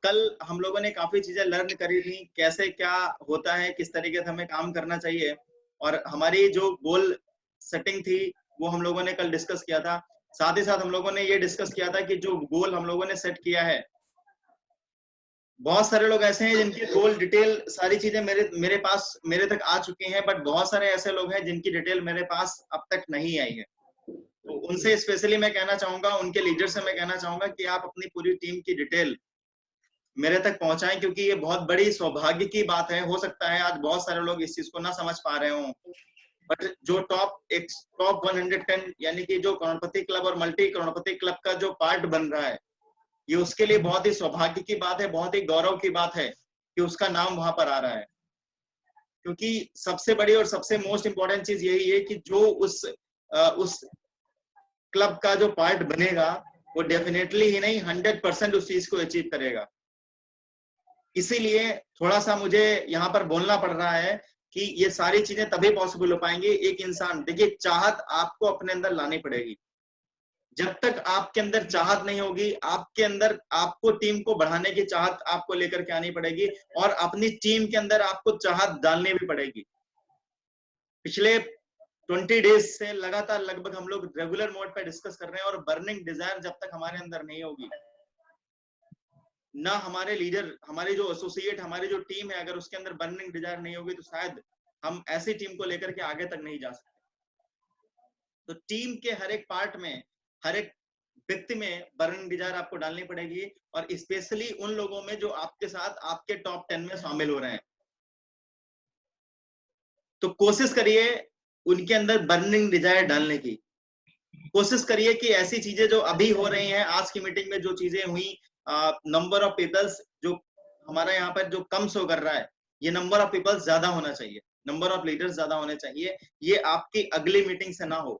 कल हम लोगों ने काफी चीजें लर्न करी थी, कैसे क्या होता है, किस तरीके से हमें काम करना चाहिए, और हमारी जो गोल सेटिंग थी वो हम लोगों ने कल डिस्कस किया था। साथ ही साथ हम लोगों ने ये डिस्कस किया था कि जो गोल हम लोगों ने सेट किया है, बहुत सारे लोग ऐसे हैं जिनकी गोल डिटेल सारी चीजें मेरे पास मेरे तक आ चुकी हैं, बट बहुत सारे ऐसे लोग हैं जिनकी डिटेल मेरे पास अब तक नहीं आई है। तो उनसे स्पेशली मैं कहना चाहूंगा, उनके लीडर से मैं कहना चाहूंगा कि आप अपनी पूरी टीम की डिटेल मेरे तक पहुंचाएं, क्योंकि ये बहुत बड़ी सौभाग्य की बात है। हो सकता है आज बहुत सारे लोग इस चीज को ना समझ पा रहे हों, बट जो टॉप 110 यानी कि जो करोड़पति क्लब और मल्टी करोड़पति क्लब का जो पार्ट बन रहा है, ये उसके लिए बहुत ही सौभाग्य की बात है, बहुत ही गौरव की बात है कि उसका नाम वहां पर आ रहा है। क्योंकि सबसे बड़ी और सबसे मोस्ट इंपॉर्टेंट चीज यही है कि जो उस क्लब का जो पार्ट बनेगा वो डेफिनेटली ही नहीं 100% उस चीज को अचीव करेगा। इसीलिए थोड़ा सा मुझे यहाँ पर बोलना पड़ रहा है कि ये सारी चीजें तभी पॉसिबल हो पाएंगी। एक इंसान, देखिए, चाहत आपको अपने अंदर लानी पड़ेगी। जब तक आपके अंदर चाहत नहीं होगी, आपके अंदर आपको टीम को बढ़ाने की चाहत आपको लेकर के आनी पड़ेगी, और अपनी टीम के अंदर आपको चाहत डालनी भी पड़ेगी। पिछले 20 डेज से लगातार लगभग हम लोग रेगुलर मोड पे डिस्कस कर रहे हैं, और बर्निंग डिजायर जब तक हमारे अंदर नहीं होगी ना, हमारे लीडर, हमारे जो एसोसिएट, हमारी जो टीम है, अगर उसके अंदर बर्निंग डिजायर नहीं होगी तो शायद हम ऐसी टीम को लेकर के आगे तक नहीं जा सकते। तो टीम के हर एक पार्ट में, हर एक व्यक्ति में बर्निंग डिजायर आपको डालनी पड़ेगी, और स्पेशली उन लोगों में जो आपके साथ आपके टॉप 10 में शामिल हो रहे हैं। तो कोशिश करिए उनके अंदर बर्निंग डिजायर डालने की। कोशिश करिए कि ऐसी चीजें जो अभी हो रही हैं, आज की मीटिंग में जो चीजें हुई, नंबर ऑफ पीपल्स जो हमारा यहाँ पर जो कम शो कर रहा है, ये नंबर ऑफ पीपल्स ज्यादा होना चाहिए, नंबर ऑफ लीडर्स ज्यादा होने चाहिए। ये आपकी अगली मीटिंग से ना हो।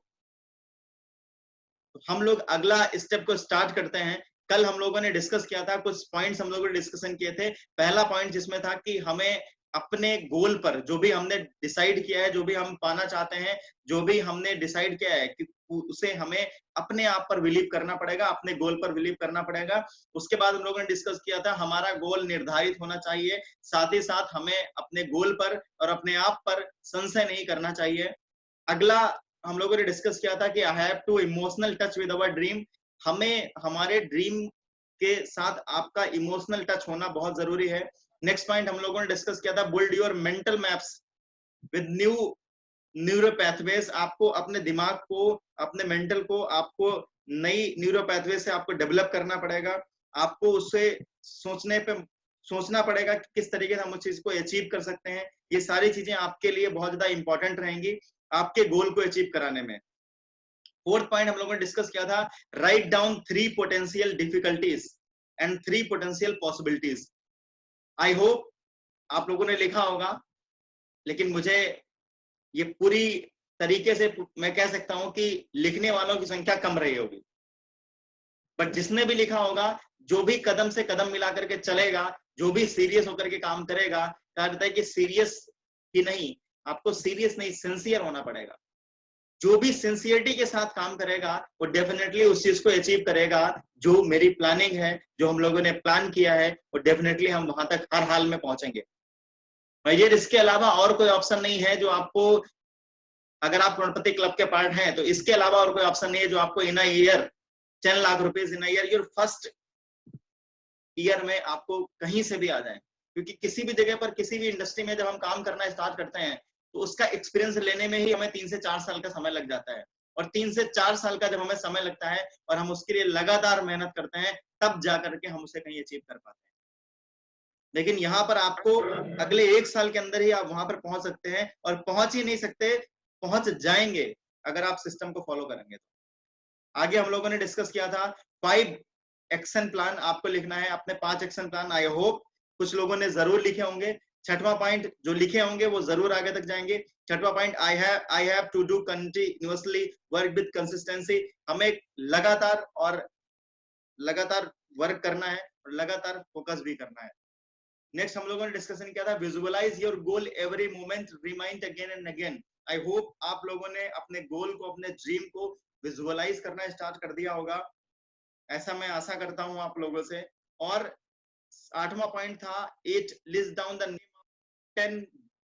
तो हम लोग अगला स्टेप को स्टार्ट करते हैं। कल हम लोगों ने डिस्कस किया था, कुछ पॉइंट्स हम लोगों ने डिस्कशन किए थे। पहला पॉइंट जिसमें था कि हमें अपने गोल पर, जो भी हमने डिसाइड किया है, जो भी हम पाना चाहते हैं, जो भी हमने डिसाइड किया है, कि उसे हमें अपने आप पर बिलीव करना पड़ेगा, अपने गोल पर बिलीव करना पड़ेगा। उसके बाद हम लोगों ने डिस्कस किया था हमारा गोल निर्धारित होना चाहिए, साथ ही साथ हमें अपने गोल पर और अपने आप पर संशय नहीं करना चाहिए। अगला हम लोगों ने डिस्कस किया था कि I have to emotional touch with our dream. हमें हमारे ड्रीम के साथ आपका इमोशनल टच होना बहुत जरूरी है। नेक्स्ट पॉइंट हम लोगों ने डिस्कस किया था build your mental maps with neuro pathways. आपको अपने दिमाग को, अपने मेंटल को, आपको नई न्यूरो पैथवे से आपको डेवलप करना पड़ेगा। आपको उससे सोचना पड़ेगा कि किस तरीके से हम उस चीज को अचीव कर सकते हैं। ये सारी चीजें आपके लिए बहुत ज्यादा इंपॉर्टेंट रहेंगी आपके गोल को अचीव कराने में। फोर्थ पॉइंट हम लोगों ने डिस्कस किया था write down 3 potential difficulties and 3 potential possibilities. I hope आप लोगों ने लिखा होगा, लेकिन मुझे ये पूरी तरीके से मैं कह सकता हूं कि लिखने वालों की संख्या कम रही होगी, बट जिसने भी लिखा होगा, जो भी कदम से कदम मिला करके चलेगा, जो भी सीरियस होकर के काम करेगा, कहा जाता है कि सीरियस ही नहीं, आपको सीरियस नहीं, सिंसियर होना पड़ेगा। जो भी सिंसियरिटी के साथ काम करेगा वो डेफिनेटली उस चीज को अचीव करेगा। जो मेरी प्लानिंग है, जो हम लोगों ने प्लान किया है, वो डेफिनेटली हम वहां तक हर हाल में पहुंचेंगे। भैया इसके अलावा और कोई ऑप्शन नहीं है जो आपको, अगर आप करोड़पति क्लब के पार्ट हैं तो इसके अलावा और कोई ऑप्शन नहीं है जो आपको in a year 10 lakh rupees in a year, your first year में आपको कहीं से भी आ जाए। क्योंकि किसी भी जगह पर, किसी भी इंडस्ट्री में जब हम काम करना स्टार्ट करते हैं तो उसका एक्सपीरियंस लेने में ही हमें 3 से 4 साल का समय लग जाता है। और 3 से 4 साल का जब हमें समय लगता है और हम उसके लिए लगातार मेहनत करते हैं, तब जाकर के हम उसे कहीं अचीव कर पाते हैं। लेकिन यहाँ पर आपको अगले 1 साल के अंदर ही आप वहां पर पहुंच सकते हैं, और पहुंच ही नहीं सकते, पहुंच जाएंगे अगर आप सिस्टम को फॉलो करेंगे तो। आगे हम लोगों ने डिस्कस किया था 5 एक्शन प्लान आपको लिखना है, अपने 5 एक्शन प्लान। आई होप कुछ लोगों ने जरूर लिखे होंगे। छठवां पॉइंट जो लिखे होंगे वो जरूर आगे तक जाएंगे। छठवां point I have to do continuously work with consistency. हमें लगातार वर्क करना है और लगातार फोकस भी करना है। नेक्स्ट हम लोगों ने डिस्कशन किया था visualize your goal every moment, remind again and again. I hope आप लोगों ने अपने गोल को, अपने ड्रीम को विजुअलाइज करना स्टार्ट कर दिया होगा, ऐसा मैं आशा करता हूं आप लोगों से। और 8वां पॉइंट था 8 list down the name of 10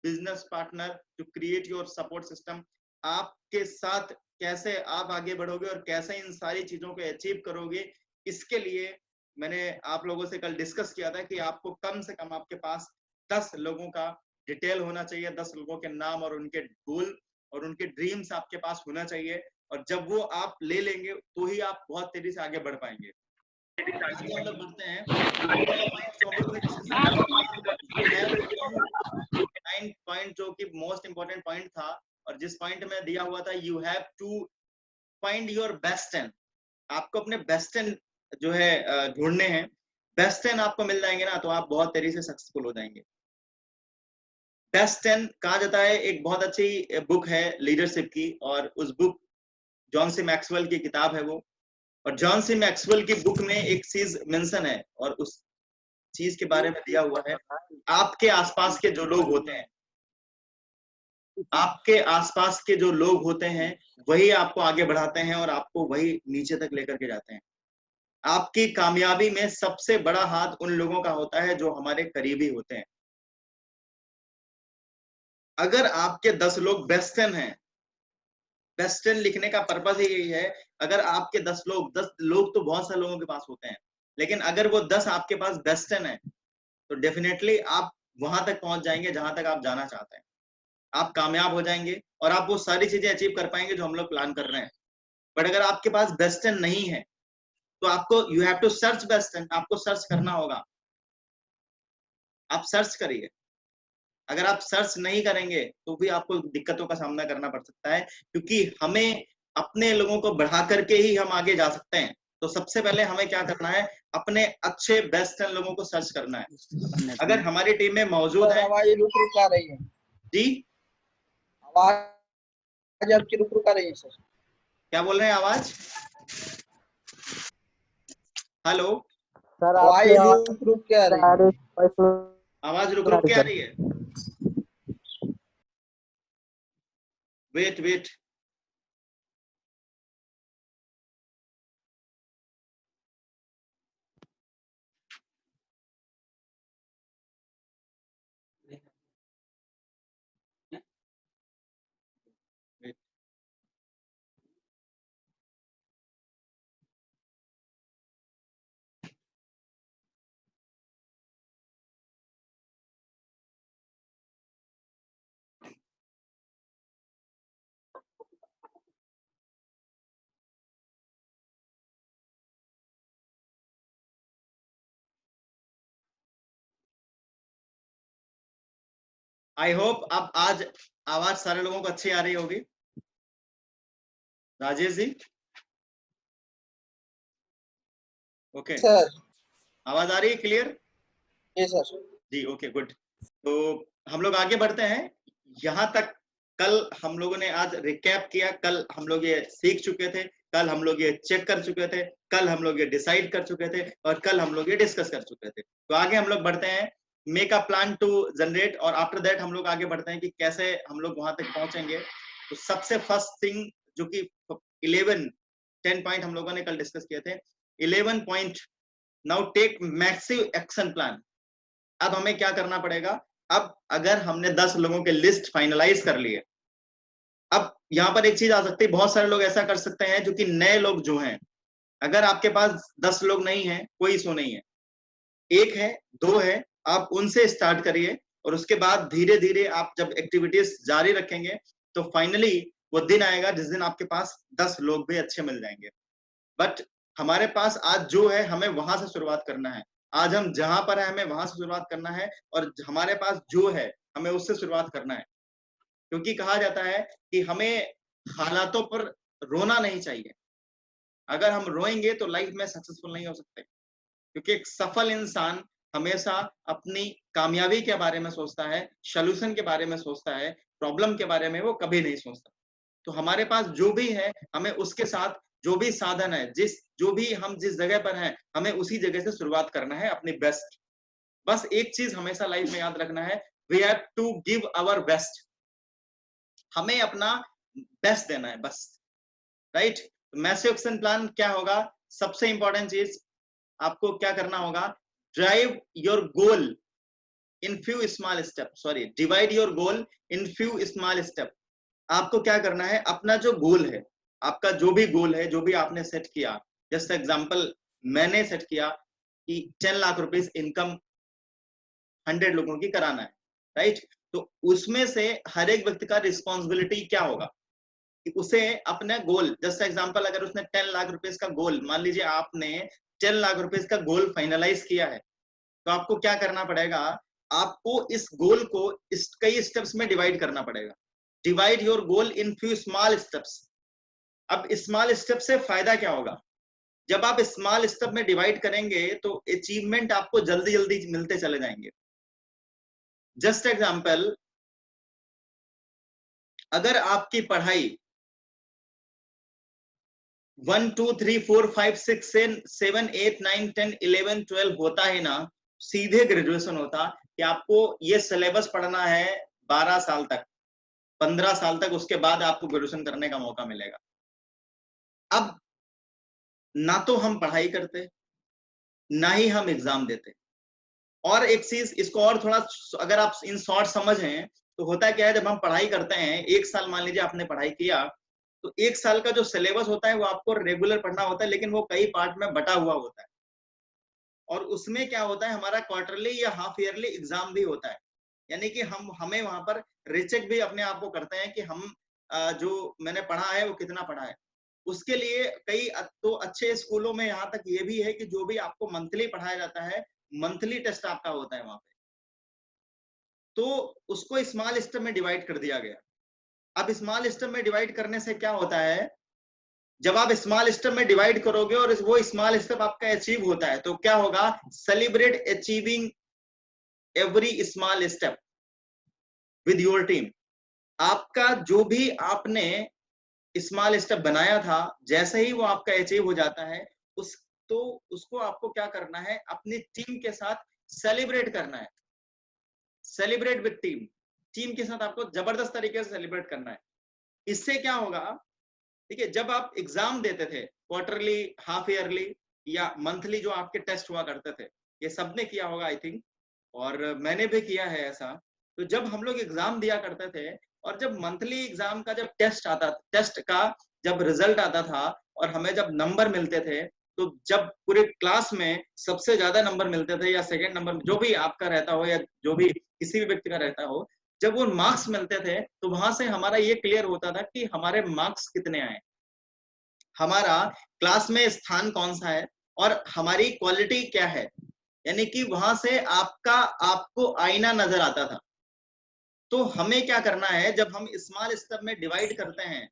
business partner to create your support system. आपके साथ कैसे आप आगे बढ़ोगे और कैसे इन सारी चीजों को अचीव करोगे, इसके लिए मैंने आप लोगों से कल डिस्कस किया था कि आपको कम से कम आपके पास 10 लोगों का डिटेल होना चाहिए, 10 लोगों के नाम और उनके गोल और उनके ड्रीम्स आपके पास होना चाहिए, और जब वो आप ले लेंगे तो ही आप बहुत तेजी से आगे बढ़ पाएंगे। आगे हम लोग बढ़ते हैं। पॉइंट जो कि मोस्ट इंपॉर्टेंट पॉइंट था और जिस पॉइंट में दिया हुआ था, you have to find your best 10। आपको अपने बेस्ट 10 जो है ढूंढने हैं। बेस्ट 10 आपको मिल जाएंगे ना तो आप बहुत तेजी से सक्सेसफुल हो जाएंगे। बेस्ट 10 कहा जाता है, एक बहुत अच्छी बुक है लीडरशिप की, और उस बुक जॉन सी मैक्सवेल की किताब है वो, और जॉन सी मैक्सवेल की बुक में एक चीज मेंशन है और उस चीज के बारे में दिया हुआ है, आपके आसपास के जो लोग होते हैं, आपके आसपास के जो लोग होते हैं वही आपको आगे बढ़ाते हैं और आपको वही नीचे तक लेकर के जाते हैं। आपकी कामयाबी में सबसे बड़ा हाथ उन लोगों का होता है जो हमारे करीबी होते हैं। अगर आपके 10 लोग बेस्ट 10 हैं, बेस्ट 10 लिखने का पर्पस ही यही है, अगर आपके 10 लोग तो बहुत सारे लोगों के पास होते हैं, लेकिन अगर वो 10 आपके पास बेस्ट 10 है तो डेफिनेटली आप वहां तक पहुंच जाएंगे जहां तक आप जाना चाहते हैं। आप कामयाब हो जाएंगे और आप वो सारी चीजें अचीव कर पाएंगे जो हम लोग प्लान कर रहे हैं। बट अगर आपके पास बेस्ट 10 नहीं है तो आपको you have to search best 10, आपको सर्च करना होगा। आप सर्च करिए। अगर आप सर्च नहीं करेंगे तो भी आपको दिक्कतों का सामना करना पड़ सकता है, क्योंकि हमें अपने लोगों को बढ़ा करके ही हम आगे जा सकते हैं। तो सबसे पहले हमें क्या करना है, अपने अच्छे बेस्ट 10 लोगों को सर्च करना है। अगर हमारी टीम में मौजूद है, आवाज रुक रुक आ रही है जी आवाज आपकी रुक रुक आ रही है सर। क्या बोल रहे हैं, आवाज? हेलो सर आवाज रुक रुक के आ रही है। आवाज रुक रुक के आ रही है। वेट वेट आई होप अब आज आवाज सारे लोगों को अच्छी आ रही होगी। राजेश जी, ओके सर आवाज आ रही है क्लियर? जी सर जी ओके गुड। तो हम लोग आगे बढ़ते हैं। यहाँ तक कल हम लोगों ने आज रिकैप किया, कल हम लोग ये सीख चुके थे, कल हम लोग ये चेक कर चुके थे, कल हम लोग ये डिसाइड कर चुके थे और कल हम लोग ये डिस्कस कर चुके थे। तो आगे हम लोग बढ़ते हैं, make a plan to generate, और आफ्टर दैट हम लोग आगे बढ़ते हैं कि कैसे हम लोग वहां तक पहुंचेंगे। तो सबसे फर्स्ट थिंग जो कि 10 पॉइंट हम लोगों ने कल डिस्कस किए थे। 11 point, now take massive action plan. अब हमें क्या करना पड़ेगा, अब अगर हमने 10 लोगों के लिस्ट फाइनलाइज कर लिए, अब यहां पर एक चीज आ सकती है, बहुत सारे लोग ऐसा कर सकते हैं जो कि नए लोग जो हैं, अगर आपके पास 10 लोग नहीं है, कोई इशू नहीं है, एक है, दो है, आप उनसे स्टार्ट करिए और उसके बाद धीरे धीरे आप जब एक्टिविटीज जारी रखेंगे तो फाइनली वो दिन आएगा जिस दिन आपके पास 10 लोग भी अच्छे मिल जाएंगे। बट हमारे पास आज जो है हमें वहां से शुरुआत करना है। आज हम जहां पर है हमें वहां से शुरुआत करना है और हमारे पास जो है हमें उससे शुरुआत करना है, क्योंकि कहा जाता है कि हमें हालातों पर रोना नहीं चाहिए। अगर हम रोएंगे तो लाइफ में सक्सेसफुल नहीं हो सकते, क्योंकि एक सफल इंसान हमेशा अपनी कामयाबी के बारे में सोचता है, सॉल्यूशन के बारे में सोचता है, प्रॉब्लम के बारे में वो कभी नहीं सोचता। तो हमारे पास जो भी है हमें उसके साथ जो भी साधन है, जो भी हम जिस जगह पर हैं हमें उसी जगह से शुरुआत करना है अपनी बेस्ट। बस एक चीज हमेशा लाइफ में याद रखना है, we have to give our best. हमें अपना बेस्ट देना है बस, राइट। मैसिव एक्शन प्लान क्या होगा, सबसे इंपॉर्टेंट चीज आपको क्या करना होगा, drive your goal in few small step, sorry, divide your goal in few small step. आपको क्या करना है, अपना जो गोल है, आपका जो भी गोल है, जो भी आपने सेट किया, जस्ट एग्जांपल मैंने सेट किया कि 10 लाख रुपीस इनकम 100 लोगों की कराना है, राइट। तो उसमें से हर एक व्यक्ति का रिस्पॉन्सिबिलिटी क्या होगा कि उसे अपना गोल, जस्ट एग्जांपल अगर उसने 10 लाख रुपीस का गोल, मान लीजिए आपने 10 लाख रुपीस का गोल फाइनलाइज किया है, तो आपको क्या करना पड़ेगा, आपको इस गोल को इस कई स्टेप्स में डिवाइड करना पड़ेगा। Divide your goal in few small steps. अब स्मॉल स्टेप से फायदा क्या होगा, जब आप स्मॉल स्टेप में डिवाइड करेंगे तो अचीवमेंट आपको जल्दी जल्दी मिलते चले जाएंगे। जस्ट एग्जांपल, अगर आपकी पढ़ाई 1 2 3 4 5 6 7 8 9 10 11 12 होता है ना, सीधे ग्रेजुएशन होता कि आपको ये सिलेबस पढ़ना है 12 साल तक, 15 साल तक, उसके बाद आपको ग्रेजुएशन करने का मौका मिलेगा। अब ना तो हम पढ़ाई करते, ना ही हम एग्जाम देते। और एक चीज इसको और थोड़ा अगर आप इन शॉर्ट समझें तो होता क्या है, जब हम पढ़ाई करते हैं, एक साल मान लीजिए आपने पढ़ाई किया, तो एक साल का जो सिलेबस होता है वो आपको रेगुलर पढ़ना होता है, लेकिन वो कई पार्ट में बटा हुआ होता है। और उसमें क्या होता है, हमारा क्वार्टरली या हाफ ईयरली एग्जाम भी होता है, यानी कि हमें वहां पर रीचेक भी अपने आप को करते हैं कि हम जो मैंने पढ़ा है वो कितना पढ़ा है। उसके लिए कई तो अच्छे स्कूलों में यहाँ तक ये भी है कि जो भी आपको मंथली पढ़ाया जाता है, मंथली टेस्ट आपका होता है वहां पे, तो उसको स्मॉल स्टेप में डिवाइड कर दिया गया। अब स्मॉल स्टेप में डिवाइड करने से क्या होता है, जब आप स्मॉल स्टेप में डिवाइड करोगे और वो स्मॉल स्टेप आपका अचीव होता है, तो क्या होगा, celebrate achieving every small step with your team. आपका जो भी आपने स्मॉल स्टेप बनाया था, जैसे ही वो आपका अचीव हो जाता है, उस तो उसको आपको क्या करना है, अपनी टीम के साथ सेलिब्रेट करना है। सेलिब्रेट विद टीम, टीम के साथ आपको जबरदस्त तरीके से सेलिब्रेट करना है। इससे क्या होगा, ठीक है, जब आप एग्जाम देते थे क्वार्टरली, हाफ ईयरली या मंथली जो आपके टेस्ट हुआ करते थे, ये सबने किया होगा आई थिंक, और मैंने भी किया है ऐसा। तो जब हम लोग एग्जाम दिया करते थे और जब मंथली एग्जाम का जब टेस्ट का जब रिजल्ट आता था और हमें जब नंबर मिलते थे, तो जब पूरे क्लास में सबसे ज्यादा नंबर मिलते थे या सेकंड नंबर जो भी आपका रहता हो या जो भी किसी भी व्यक्ति का रहता हो, जब वो मार्क्स मिलते थे तो वहां से हमारा ये क्लियर होता था कि हमारे मार्क्स कितने आए, हमारा क्लास में स्थान कौन सा है और हमारी क्वालिटी क्या है। यानी कि वहां से आपको आईना नजर आता था। तो हमें क्या करना है, जब हम स्मॉल स्टेप में डिवाइड करते हैं,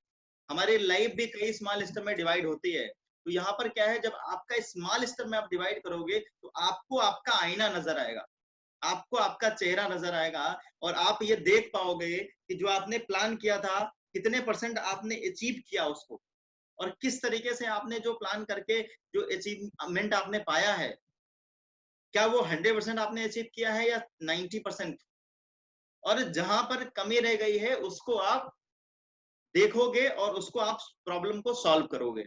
हमारी लाइफ भी कई स्मॉल स्टेप में डिवाइड होती है, तो यहाँ पर क्या है, जब आपका स्मॉल स्टेप में आप डिवाइड करोगे तो आपको आपका आईना नजर आएगा, आपको आपका चेहरा नजर आएगा और आप ये देख पाओगे कि जो आपने प्लान किया था कितने % आपने अचीव किया उसको, और किस तरीके से आपने जो प्लान करके जो अचीवमेंट आपने पाया है, क्या वो 100% आपने अचीव किया है या 90%। और जहां पर कमी रह गई है उसको आप देखोगे और उसको आप प्रॉब्लम को सॉल्व करोगे।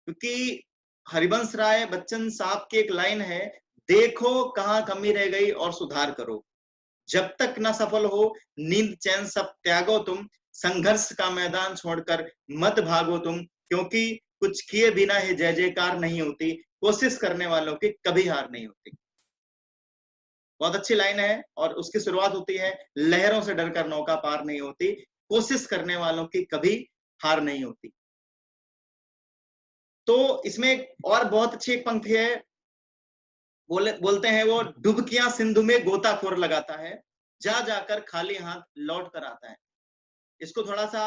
क्योंकि हरिवंश राय बच्चन साहब की एक लाइन है, देखो कहां कमी रह गई और सुधार करो, जब तक न सफल हो नींद चैन सब त्यागो तुम, संघर्ष का मैदान छोड़कर मत भागो तुम, क्योंकि कुछ किए बिना ही जय जयकार नहीं होती, कोशिश करने वालों की कभी हार नहीं होती। बहुत अच्छी लाइन है और उसकी शुरुआत होती है, लहरों से डरकर नौका पार नहीं होती, कोशिश करने वालों की कभी हार नहीं होती। तो इसमें और बहुत अच्छी एक पंक्ति है, बोलते हैं वो, डुबकियां सिंधु में गोताखोर लगाता है, जा जाकर खाली हाथ लौट कर आता है। इसको थोड़ा सा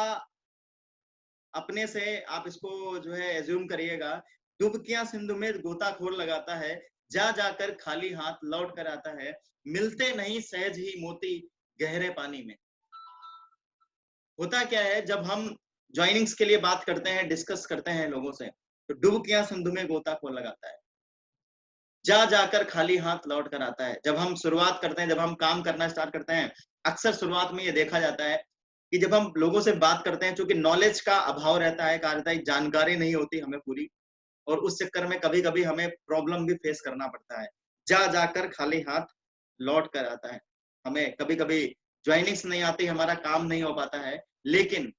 अपने से आप इसको जो है एज्यूम करिएगा, डुबकियां सिंधु में गोताखोर लगाता है, जा जाकर खाली हाथ लौट कर आता है, मिलते नहीं सहज ही मोती गहरे पानी में। होता क्या है, जब हम ज्वाइनिंग्स के लिए बात करते हैं, डिस्कस करते हैं लोगों से, तो डुबकियां सिंधु में गोताखोर लगाता है, जा जाकर खाली हाथ लौट कर आता है। जब हम शुरुआत करते हैं, जब हम काम करना स्टार्ट करते हैं, अक्सर शुरुआत में ये देखा जाता है कि जब हम लोगों से बात करते हैं, चूंकि नॉलेज का अभाव रहता है, जानकारी नहीं होती हमें पूरी, और उस चक्कर में कभी कभी हमें प्रॉब्लम भी फेस करना पड़ता है। जा जाकर खाली हाथ लौट कर आता है। हमें कभी कभी ज्वाइनिंग्स नहीं आती, हमारा काम नहीं हो पाता है, लेकिन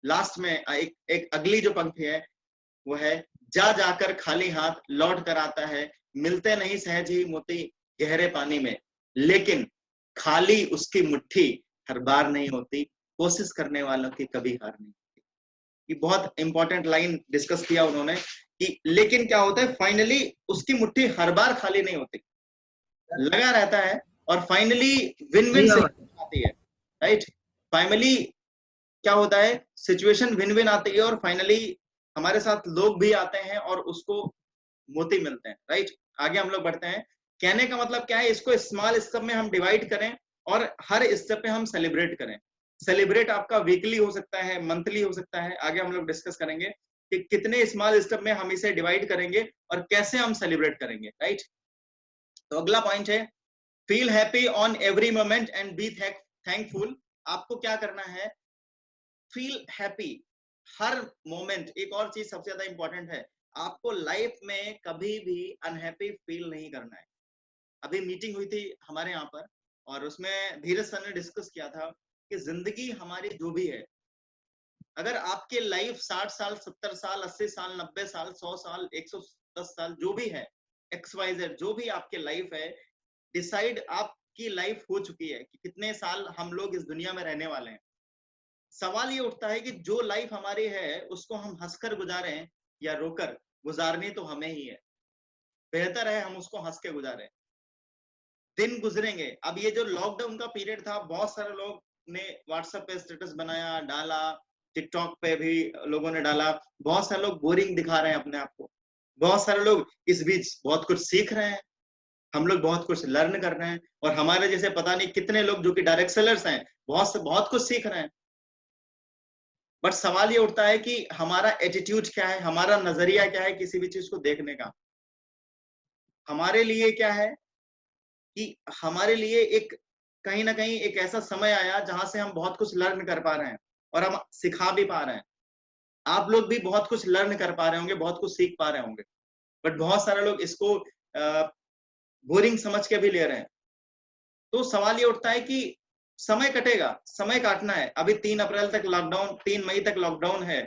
लास्ट में एक अगली जो पंक्ति है वो है, जा जाकर खाली हाथ लौट कर आता है, मिलते नहीं सहज ही मोती गहरे पानी में, लेकिन खाली उसकी मुट्ठी हर बार नहीं होती, कोशिश करने वालों की कभी हार नहीं होती। ये बहुत इंपॉर्टेंट लाइन डिस्कस किया उन्होंने कि लेकिन क्या होता है, फाइनली उसकी मुट्ठी हर बार खाली नहीं होती, लगा रहता है और फाइनली विन विन आती है, राइट। फाइनली क्या होता है, सिचुएशन विन विन आती है और फाइनली हमारे साथ लोग भी आते हैं और उसको मोती मिलते हैं, राइट। आगे हम लोग बढ़ते हैं। कहने का मतलब क्या है, इसको स्मॉल स्टेप में हम डिवाइड करें और हर स्टेप पे हम सेलिब्रेट करें। सेलिब्रेट आपका वीकली हो सकता है, मंथली हो सकता है, आगे हम लोग डिस्कस करेंगे कि कितने स्मॉल स्टेप में हम इसे डिवाइड करेंगे और कैसे हम सेलिब्रेट करेंगे, राइट। तो अगला पॉइंट है, feel happy on every moment and be thankful. आपको क्या करना है, फील हैप्पी हर मोमेंट। एक और चीज सबसे ज्यादा इंपॉर्टेंट है, आपको लाइफ में कभी भी अनहैप्पी फील नहीं करना है। अभी मीटिंग हुई थी हमारे यहाँ पर और उसमें धीरज सर ने डिस्कस किया था कि जिंदगी हमारी जो भी है, अगर आपके लाइफ 60 साल 70 साल 80 साल 90 साल 100 साल 110 साल जो भी है, XYZ जो भी आपके लाइफ है, डिसाइड आपकी लाइफ हो चुकी है कि कितने साल हम लोग इस दुनिया में रहने वाले हैं। सवाल ये उठता है कि जो लाइफ हमारी है उसको हम हंसकर गुजारें या रोकर, गुजारनी तो हमें ही है। बेहतर है हम उसको हंस के गुजारें। दिन गुजरेंगे। अब ये जो लॉकडाउन का पीरियड था, बहुत सारे लोग ने व्हाट्सएप पे स्टेटस बनाया, डाला, टिकटॉक पे भी लोगों ने डाला, बहुत सारे लोग बोरिंग दिखा रहे हैं अपने आप को, बहुत सारे लोग इस बीच बहुत कुछ सीख रहे हैं, हम लोग बहुत कुछ लर्न कर रहे हैं, और हमारे जैसे पता नहीं कितने लोग जो कि डायरेक्ट सेलर्स हैं, बहुत कुछ सीख रहे हैं। बट सवाल ये उठता है कि हमारा एटीट्यूड क्या है, हमारा नजरिया क्या है किसी भी चीज को देखने का। हमारे लिए क्या है कि हमारे लिए एक कहीं ना कहीं एक ऐसा समय आया जहां से हम बहुत कुछ लर्न कर पा रहे हैं और हम सिखा भी पा रहे हैं। आप लोग भी बहुत कुछ लर्न कर पा रहे होंगे, बहुत कुछ सीख पा रहे होंगे, बट बहुत सारे लोग इसको बोरिंग समझ के भी ले रहे हैं। तो सवाल ये उठता है कि समय कटेगा, समय काटना है। अभी 3 अप्रैल तक लॉकडाउन, 3 मई तक लॉकडाउन है,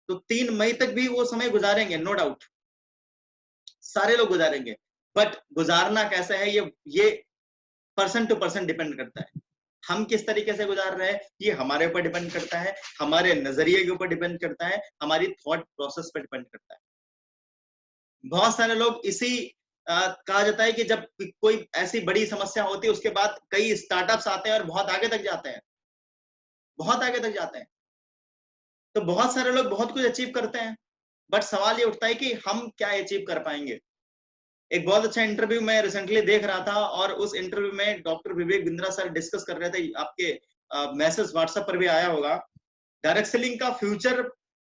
तो 3 मई तक भी वो समय गुजारेंगे, नो डाउट सारे लोग गुजारेंगे, बट गुजारना कैसे है ये पर्सन टू पर्सन डिपेंड करता है। हम किस तरीके से गुजार रहे हैं ये हमारे ऊपर डिपेंड करता है, हमारे नजरिए के ऊपर डिपेंड करता है, हमारी थॉट प्रोसेस पर डिपेंड करता है। बहुत सारे लोग इसी कहा जाता है कि जब कोई ऐसी बड़ी समस्या होती है उसके बाद कई स्टार्टअप्स आते हैं और बहुत आगे तक जाते हैं, बहुत आगे तक जाते हैं। तो बहुत सारे लोग बहुत कुछ अचीव करते हैं, बट सवाल ये उठता है कि हम क्या अचीव कर पाएंगे। एक बहुत अच्छा इंटरव्यू मैं रिसेंटली देख रहा था और उस इंटरव्यू में doctor Vivek Bindra sir discuss कर रहे थे, आपके मैसेज व्हाट्सएप पर भी आया होगा। डायरेक्ट सेलिंग का फ्यूचर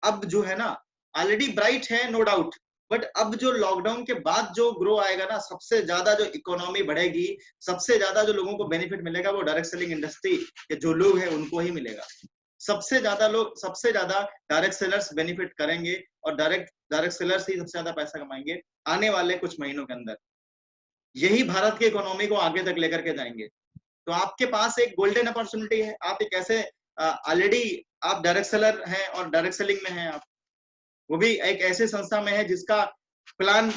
अब जो है ना ऑलरेडी ब्राइट है, नो डाउट, बट अब जो लॉकडाउन के बाद जो ग्रो आएगा ना, सबसे ज्यादा जो इकोनॉमी बढ़ेगी, सबसे ज्यादा जो लोगों को बेनिफिट मिलेगा वो डायरेक्ट सेलिंग इंडस्ट्री के जो लोग हैं उनको ही मिलेगा। सबसे ज्यादा डायरेक्ट सेलर्स बेनिफिट करेंगे और डायरेक्ट सेलर्स ही सबसे ज्यादा पैसा कमाएंगे आने वाले कुछ महीनों के अंदर। यही भारत की इकोनॉमी को आगे तक लेकर के जाएंगे। तो आपके पास एक गोल्डन अपॉर्चुनिटी है। आप एक ऐसे ऑलरेडी आप डायरेक्ट सेलर हैं और डायरेक्ट सेलिंग में हैं आप, वो भी एक ऐसी संस्था में है जिसका प्लान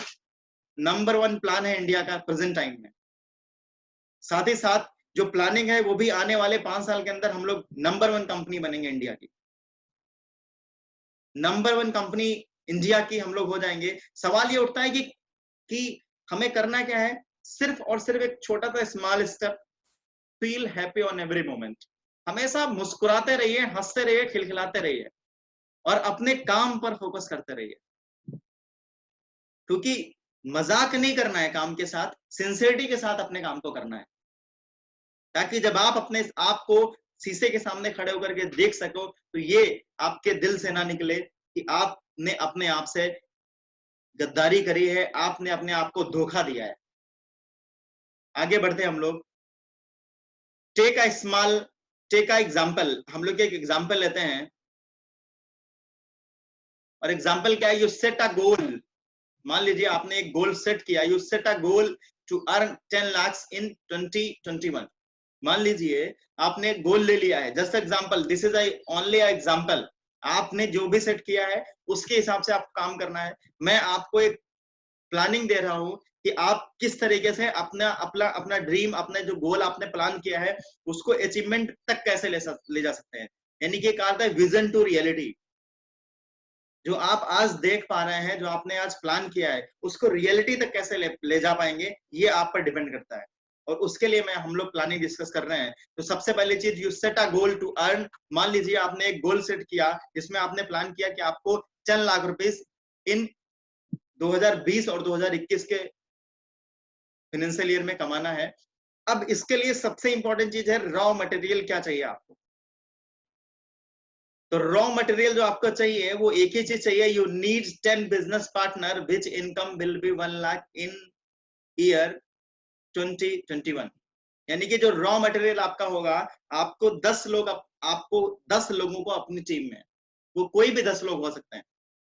नंबर 1 प्लान है इंडिया का प्रेजेंट टाइम में। साथ ही साथ जो प्लानिंग है वो भी आने वाले 5 साल के अंदर हम लोग नंबर 1 कंपनी बनेंगे इंडिया की, नंबर 1 कंपनी इंडिया की हम लोग हो जाएंगे। सवाल ये उठता है कि हमें करना क्या है, सिर्फ और सिर्फ एक छोटा सा small step, feel happy on every moment. हमेशा मुस्कुराते रहिए, हंसते रहिए, खिलखिलाते रहिए और अपने काम पर फोकस करते रहिए, क्योंकि मजाक नहीं करना है काम के साथ, सिंसियरिटी के साथ अपने काम को करना है, ताकि जब आप अपने आप को शीशे के सामने खड़े होकर के देख सको तो ये आपके दिल से ना निकले कि आपने अपने आप से गद्दारी करी है, आपने अपने आप को धोखा दिया है। आगे बढ़ते हम लोग। टेक अ एग्जाम्पल, हम लोग एक एग्जाम्पल लेते हैं और एग्जाम्पल क्या है, यू सेट अ गोल, मान लीजिए आपने एक गोल सेट किया, you set a goal to earn 10 lakhs in 2021। मान लीजिए आपने गोल ले लिया है, just example, this is only example. आपने जो भी सेट किया है उसके हिसाब से आपको काम करना है। मैं आपको एक प्लानिंग दे रहा हूं कि आप किस तरीके से अपना अपना अपना ड्रीम, अपना जो गोल आपने प्लान किया है उसको अचीवमेंट तक कैसे ले जा सकते हैं। यानी कि कहा था विजन टू रियलिटी। जो आप आज देख पा रहे हैं, जो आपने आज प्लान किया है, उसको रियलिटी तक कैसे ले जा पाएंगे, ये आप पर डिपेंड करता है। और उसके लिए मैं हम लोग प्लानिंग डिस्कस कर रहे हैं। तो सबसे पहली चीज, you set a goal to earn. मान लीजिए आपने एक गोल सेट किया जिसमें आपने प्लान किया कि आपको 10 लाख रुपए इन 2020 और 2021 के फाइनेंशियल ईयर में कमाना है। अब इसके लिए सबसे इंपॉर्टेंट चीज है रॉ मटेरियल क्या चाहिए आपको। तो रॉ मटेरियल जो आपको चाहिए वो एक ही चीज चाहिए, you need 10 business partner which income will be 1 lakh in year 2021। यानी कि जो रॉ मटेरियल आपका होगा, आपको 10 लोग, आपको 10 लोगों को अपनी टीम में, वो कोई भी 10 लोग हो सकते हैं,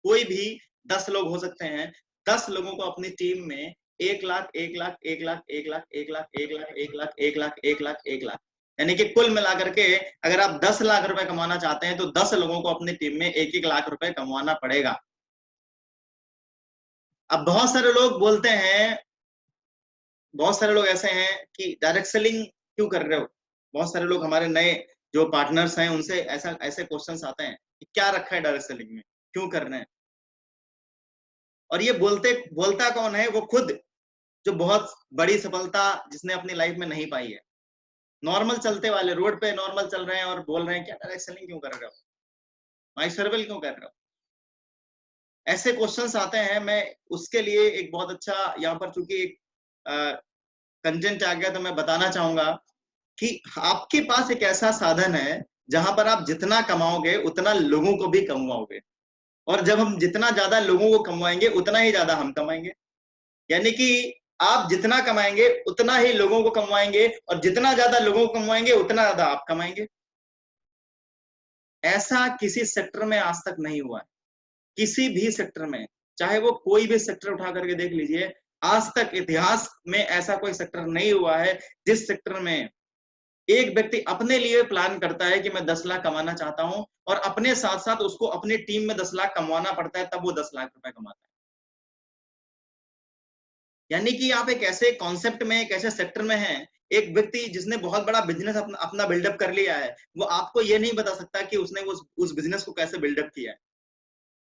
कोई भी 10 लोग हो सकते हैं, 10 लोगों को अपनी टीम में 1 लाख 1 लाख 1 लाख 1 लाख 1 लाख 1 लाख 1 लाख 1 लाख 1 लाख 1 लाख, यानी कि कुल मिलाकर के अगर आप 10 लाख रुपए कमाना चाहते हैं तो 10 लोगों को अपनी टीम में 1-1 लाख रुपए कमाना पड़ेगा। अब बहुत सारे लोग बोलते हैं, बहुत सारे लोग ऐसे हैं कि डायरेक्ट सेलिंग क्यों कर रहे हो। बहुत सारे लोग हमारे नए जो पार्टनर्स हैं उनसे ऐसे क्वेश्चंस आते हैं कि क्या रखा है डायरेक्ट सेलिंग में, क्यों कर रहे हैं। और ये बोलता कौन है, वो खुद जो बहुत बड़ी सफलता जिसने अपनी लाइफ में नहीं पाई है। नॉर्मल चलते वाले रोड पे नॉर्मल चल रहे हैं और बोल रहे हैं क्या डायरेक्ट सेलिंग क्यों कर रहे हो, माई सर्वल क्यों कर रहे हो। ऐसे क्वेश्चंस आते हैं। मैं उसके लिए एक बहुत अच्छा यहाँ पर, चूंकि एक कंटेंट आ गया, तो मैं बताना चाहूंगा कि आपके पास एक ऐसा साधन है जहां पर आप जितना कमाओगे उतना लोगों को भी कमवाओगे, और जब हम जितना ज्यादा लोगों को कमवाएंगे उतना ही ज्यादा हम कमाएंगे। यानी कि आप जितना कमाएंगे उतना ही लोगों को कमवाएंगे, और जितना ज्यादा लोगों को कमवाएंगे उतना ज्यादा आप कमाएंगे। ऐसा किसी सेक्टर में आज तक नहीं हुआ है, किसी भी सेक्टर में, चाहे वो कोई भी सेक्टर उठा करके देख लीजिए, आज तक इतिहास में ऐसा कोई सेक्टर नहीं हुआ है जिस सेक्टर में एक व्यक्ति अपने लिए प्लान करता है कि मैं 10 लाख कमाना चाहता हूं, और अपने साथ साथ उसको अपनी टीम में 10 लाख कमाना पड़ता है, तब वो 10 लाख रुपए कमाता है। यानी कि आप एक ऐसे कॉन्सेप्ट में, एक ऐसे सेक्टर में हैं, एक व्यक्ति जिसने बहुत बड़ा बिजनेस अपना बिल्डअप कर लिया है, वो आपको ये नहीं बता सकता कि उसने उस बिजनेस को कैसे बिल्डअप किया है।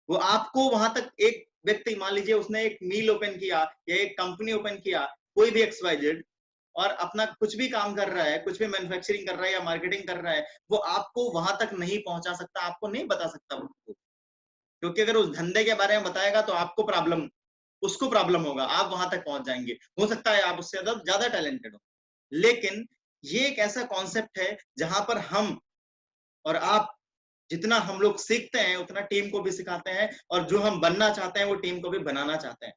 वो आपको वहां तक, एक व्यक्ति मान लीजिए उसने एक मील ओपन किया या एक कंपनी ओपन किया, कोई भी XYZ, और अपना कुछ भी काम कर रहा है, कुछ भी मैन्युफैक्चरिंग कर रहा है या मार्केटिंग कर रहा है, वो आपको वहां तक नहीं पहुंचा सकता, आपको नहीं बता सकता वो। क्योंकि अगर उस धंधे के बारे में बताएगा तो आपको प्रॉब्लम, उसको प्रॉब्लम होगा, आप वहां तक पहुंच जाएंगे, हो सकता है आप उससे ज्यादा टैलेंटेड हो। लेकिन ये एक ऐसा कॉन्सेप्ट है जहां पर हम और आप, जितना हम लोग सीखते हैं उतना टीम को भी सिखाते हैं, और जो हम बनना चाहते हैं वो टीम को भी बनाना चाहते हैं।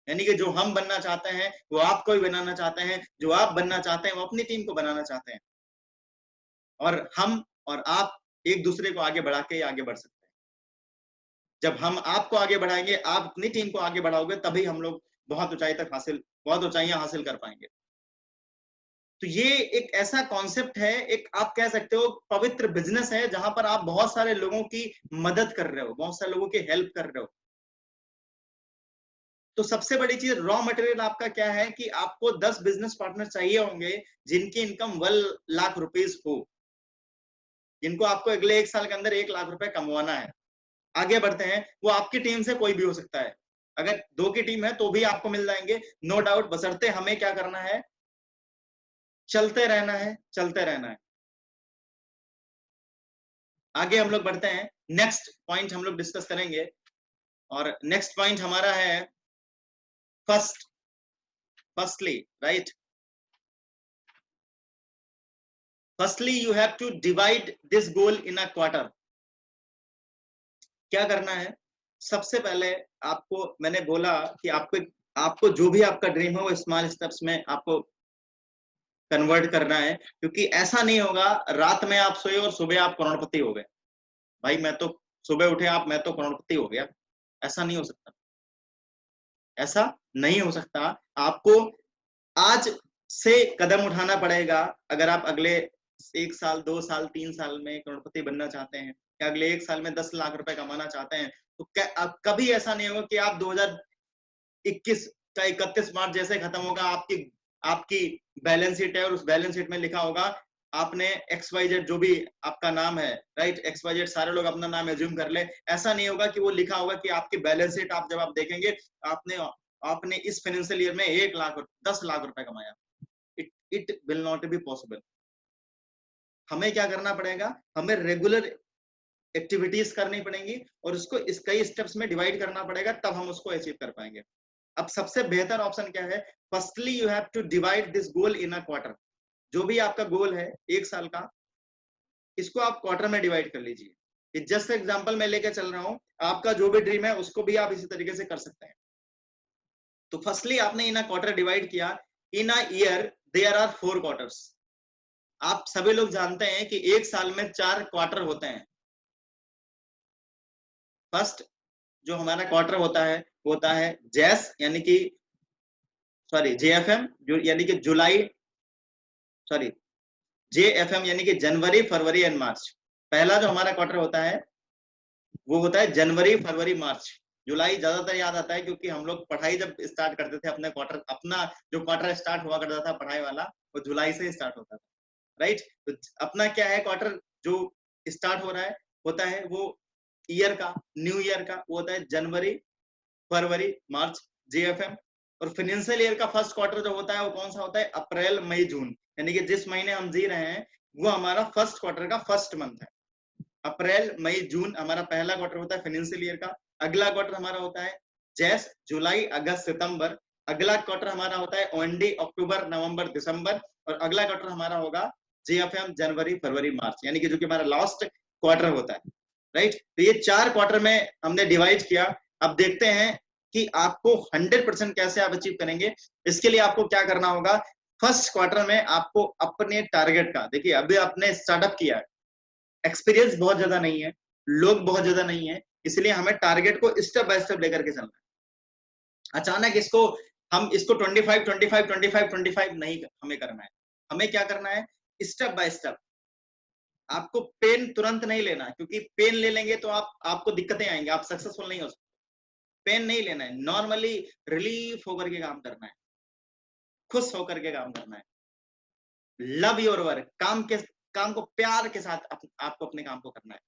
यानी कि जो हम बनना चाहते हैं वो आपको भी बनाना चाहते हैं, जो आप बनना चाहते हैं वो अपनी टीम को बनाना चाहते हैं, और हम और आप एक दूसरे को आगे बढ़ा के आगे बढ़ सकते हैं। जब हम आपको आगे बढ़ाएंगे, आप अपनी टीम को आगे बढ़ाओगे, तभी हम लोग बहुत ऊंचाइयां हासिल कर पाएंगे। तो ये एक ऐसा कॉन्सेप्ट है, एक आप कह सकते हो पवित्र बिजनेस है, जहां पर आप बहुत सारे लोगों की मदद कर रहे हो, बहुत सारे लोगों की हेल्प कर रहे हो। तो सबसे बड़ी चीज रॉ मटेरियल आपका क्या है कि आपको 10 बिजनेस पार्टनर चाहिए होंगे जिनकी इनकम 1 लाख रुपीज हो, जिनको आपको अगले 1 साल के अंदर 1 लाख रुपए कमवाना है। आगे बढ़ते हैं, वो आपकी टीम से कोई भी हो सकता है, अगर 2 की टीम है तो भी आपको मिल जाएंगे, नो डाउट, बशर्ते हमें क्या करना है, चलते रहना है, चलते रहना है। आगे हम लोग बढ़ते हैं, नेक्स्ट पॉइंट हम लोग डिस्कस करेंगे, और नेक्स्ट पॉइंट हमारा है firstly, right, firstly you have to divide this goal in a quarter. क्या करना है, सबसे पहले आपको मैंने बोला कि आपको जो भी आपका ड्रीम है वो स्मॉल स्टेप्स में आपको कन्वर्ट करना है, क्योंकि ऐसा नहीं होगा रात में आप सोए और सुबह आप करोड़पति हो गए। भाई मैं तो सुबह उठे आप, मैं तो करोड़पति हो गया, ऐसा नहीं हो सकता। ऐसा नहीं हो सकता। आपको आज से कदम उठाना पड़ेगा। अगर आप अगले 1 साल 2 साल 3 साल में करोड़पति बनना चाहते हैं या अगले 1 साल में 10 लाख रुपए कमाना चाहते हैं, तो कभी ऐसा नहीं होगा कि आप 2021 का 31 मार्च जैसे खत्म होगा, आपकी आपकी बैलेंस शीट है और उस बैलेंस शीट में लिखा होगा आपने XYZ जो भी आपका नाम है, राइट, XYZ सारे लोग अपना नाम एज्यूम कर ले। ऐसा नहीं होगा कि वो लिखा होगा कि आपकी बैलेंस शीट आप जब आप देखेंगे आपने आपने इस फाइनेंशियल ईयर में 1 लाख 10 लाख रुपए कमाया। It will not be possible. हमें क्या करना पड़ेगा, हमें रेगुलर एक्टिविटीज करनी पड़ेंगी और उसको इस कई स्टेप्स में डिवाइड करना पड़ेगा, तब हम उसको अचीव कर पाएंगे। अब सबसे बेहतर ऑप्शन क्या है, firstly you have to divide this goal in a quarter. जो भी आपका गोल है 1 साल का, इसको आप क्वार्टर में डिवाइड कर लीजिए। जस्ट एग्जांपल मैं लेके चल रहा हूं, आपका जो भी ड्रीम है उसको भी आप इसी तरीके से कर सकते हैं। तो फर्स्टली आपने इन अ क्वार्टर डिवाइड किया। In a year there are 4 quarters. आप सभी लोग जानते हैं कि 1 साल में 4 क्वार्टर होते हैं। फर्स्ट जो हमारा क्वार्टर होता है जैस यानी कि सॉरी JFM जो यानी कि जुलाई, सॉरी JFM यानी कि जनवरी फरवरी एंड मार्च। पहला जो हमारा क्वार्टर होता है वो होता है जनवरी फरवरी मार्च। जुलाई ज्यादातर याद आता है क्योंकि हम लोग पढ़ाई जब स्टार्ट करते थे, अपना जो क्वार्टर स्टार्ट हुआ करता था पढ़ाई वाला, वो जुलाई से स्टार्ट होता था, राइट। तो अपना क्या है क्वार्टर जो स्टार्ट हो रहा है होता है वो ईयर का, न्यू ईयर का, वो होता है जनवरी फरवरी मार्च JFM। और फाइनेंशियल ईयर का फर्स्ट क्वार्टर जो होता है वो कौन सा होता है, अप्रैल मई जून, यानी कि जिस महीने हम जी रहे हैं वो हमारा फर्स्ट क्वार्टर का फर्स्ट मंथ है। अप्रैल मई जून हमारा पहला क्वार्टर होता है फाइनेंशियल ईयर का। अगला क्वार्टर हमारा होता है जैस जुलाई अगस्त सितंबर। अगला क्वार्टर हमारा होता है OND अक्टूबर नवंबर दिसंबर। और अगला क्वार्टर हमारा होगा JFM जनवरी फरवरी मार्च, यानी कि जो कि हमारा लास्ट क्वार्टर होता है, राइट। तो ये 4 क्वार्टर में हमने डिवाइड किया। अब देखते हैं कि आपको 100% कैसे आप अचीव करेंगे। इसके लिए आपको क्या करना होगा, फर्स्ट क्वार्टर में आपको अपने टारगेट का, देखिए अभी आपने स्टार्टअप किया है, एक्सपीरियंस बहुत ज्यादा नहीं है, लोग बहुत ज्यादा नहीं है, इसलिए हमें टारगेट को स्टेप बाय स्टेप लेकर के चलना है। अचानक हम इसको 25 25 25 25 नहीं हमें करना है। हमें क्या करना है, स्टेप बाय स्टेप। आपको पेन तुरंत नहीं लेना, क्योंकि पेन ले लेंगे तो आपको दिक्कतें आएंगे, आप सक्सेसफुल नहीं हो सकते। पेन नहीं लेना है, नॉर्मली रिलीफ होकर के काम करना है, खुश होकर के काम करना है। लव योर वर्क, काम को प्यार के साथ आपको अपने काम को करना है।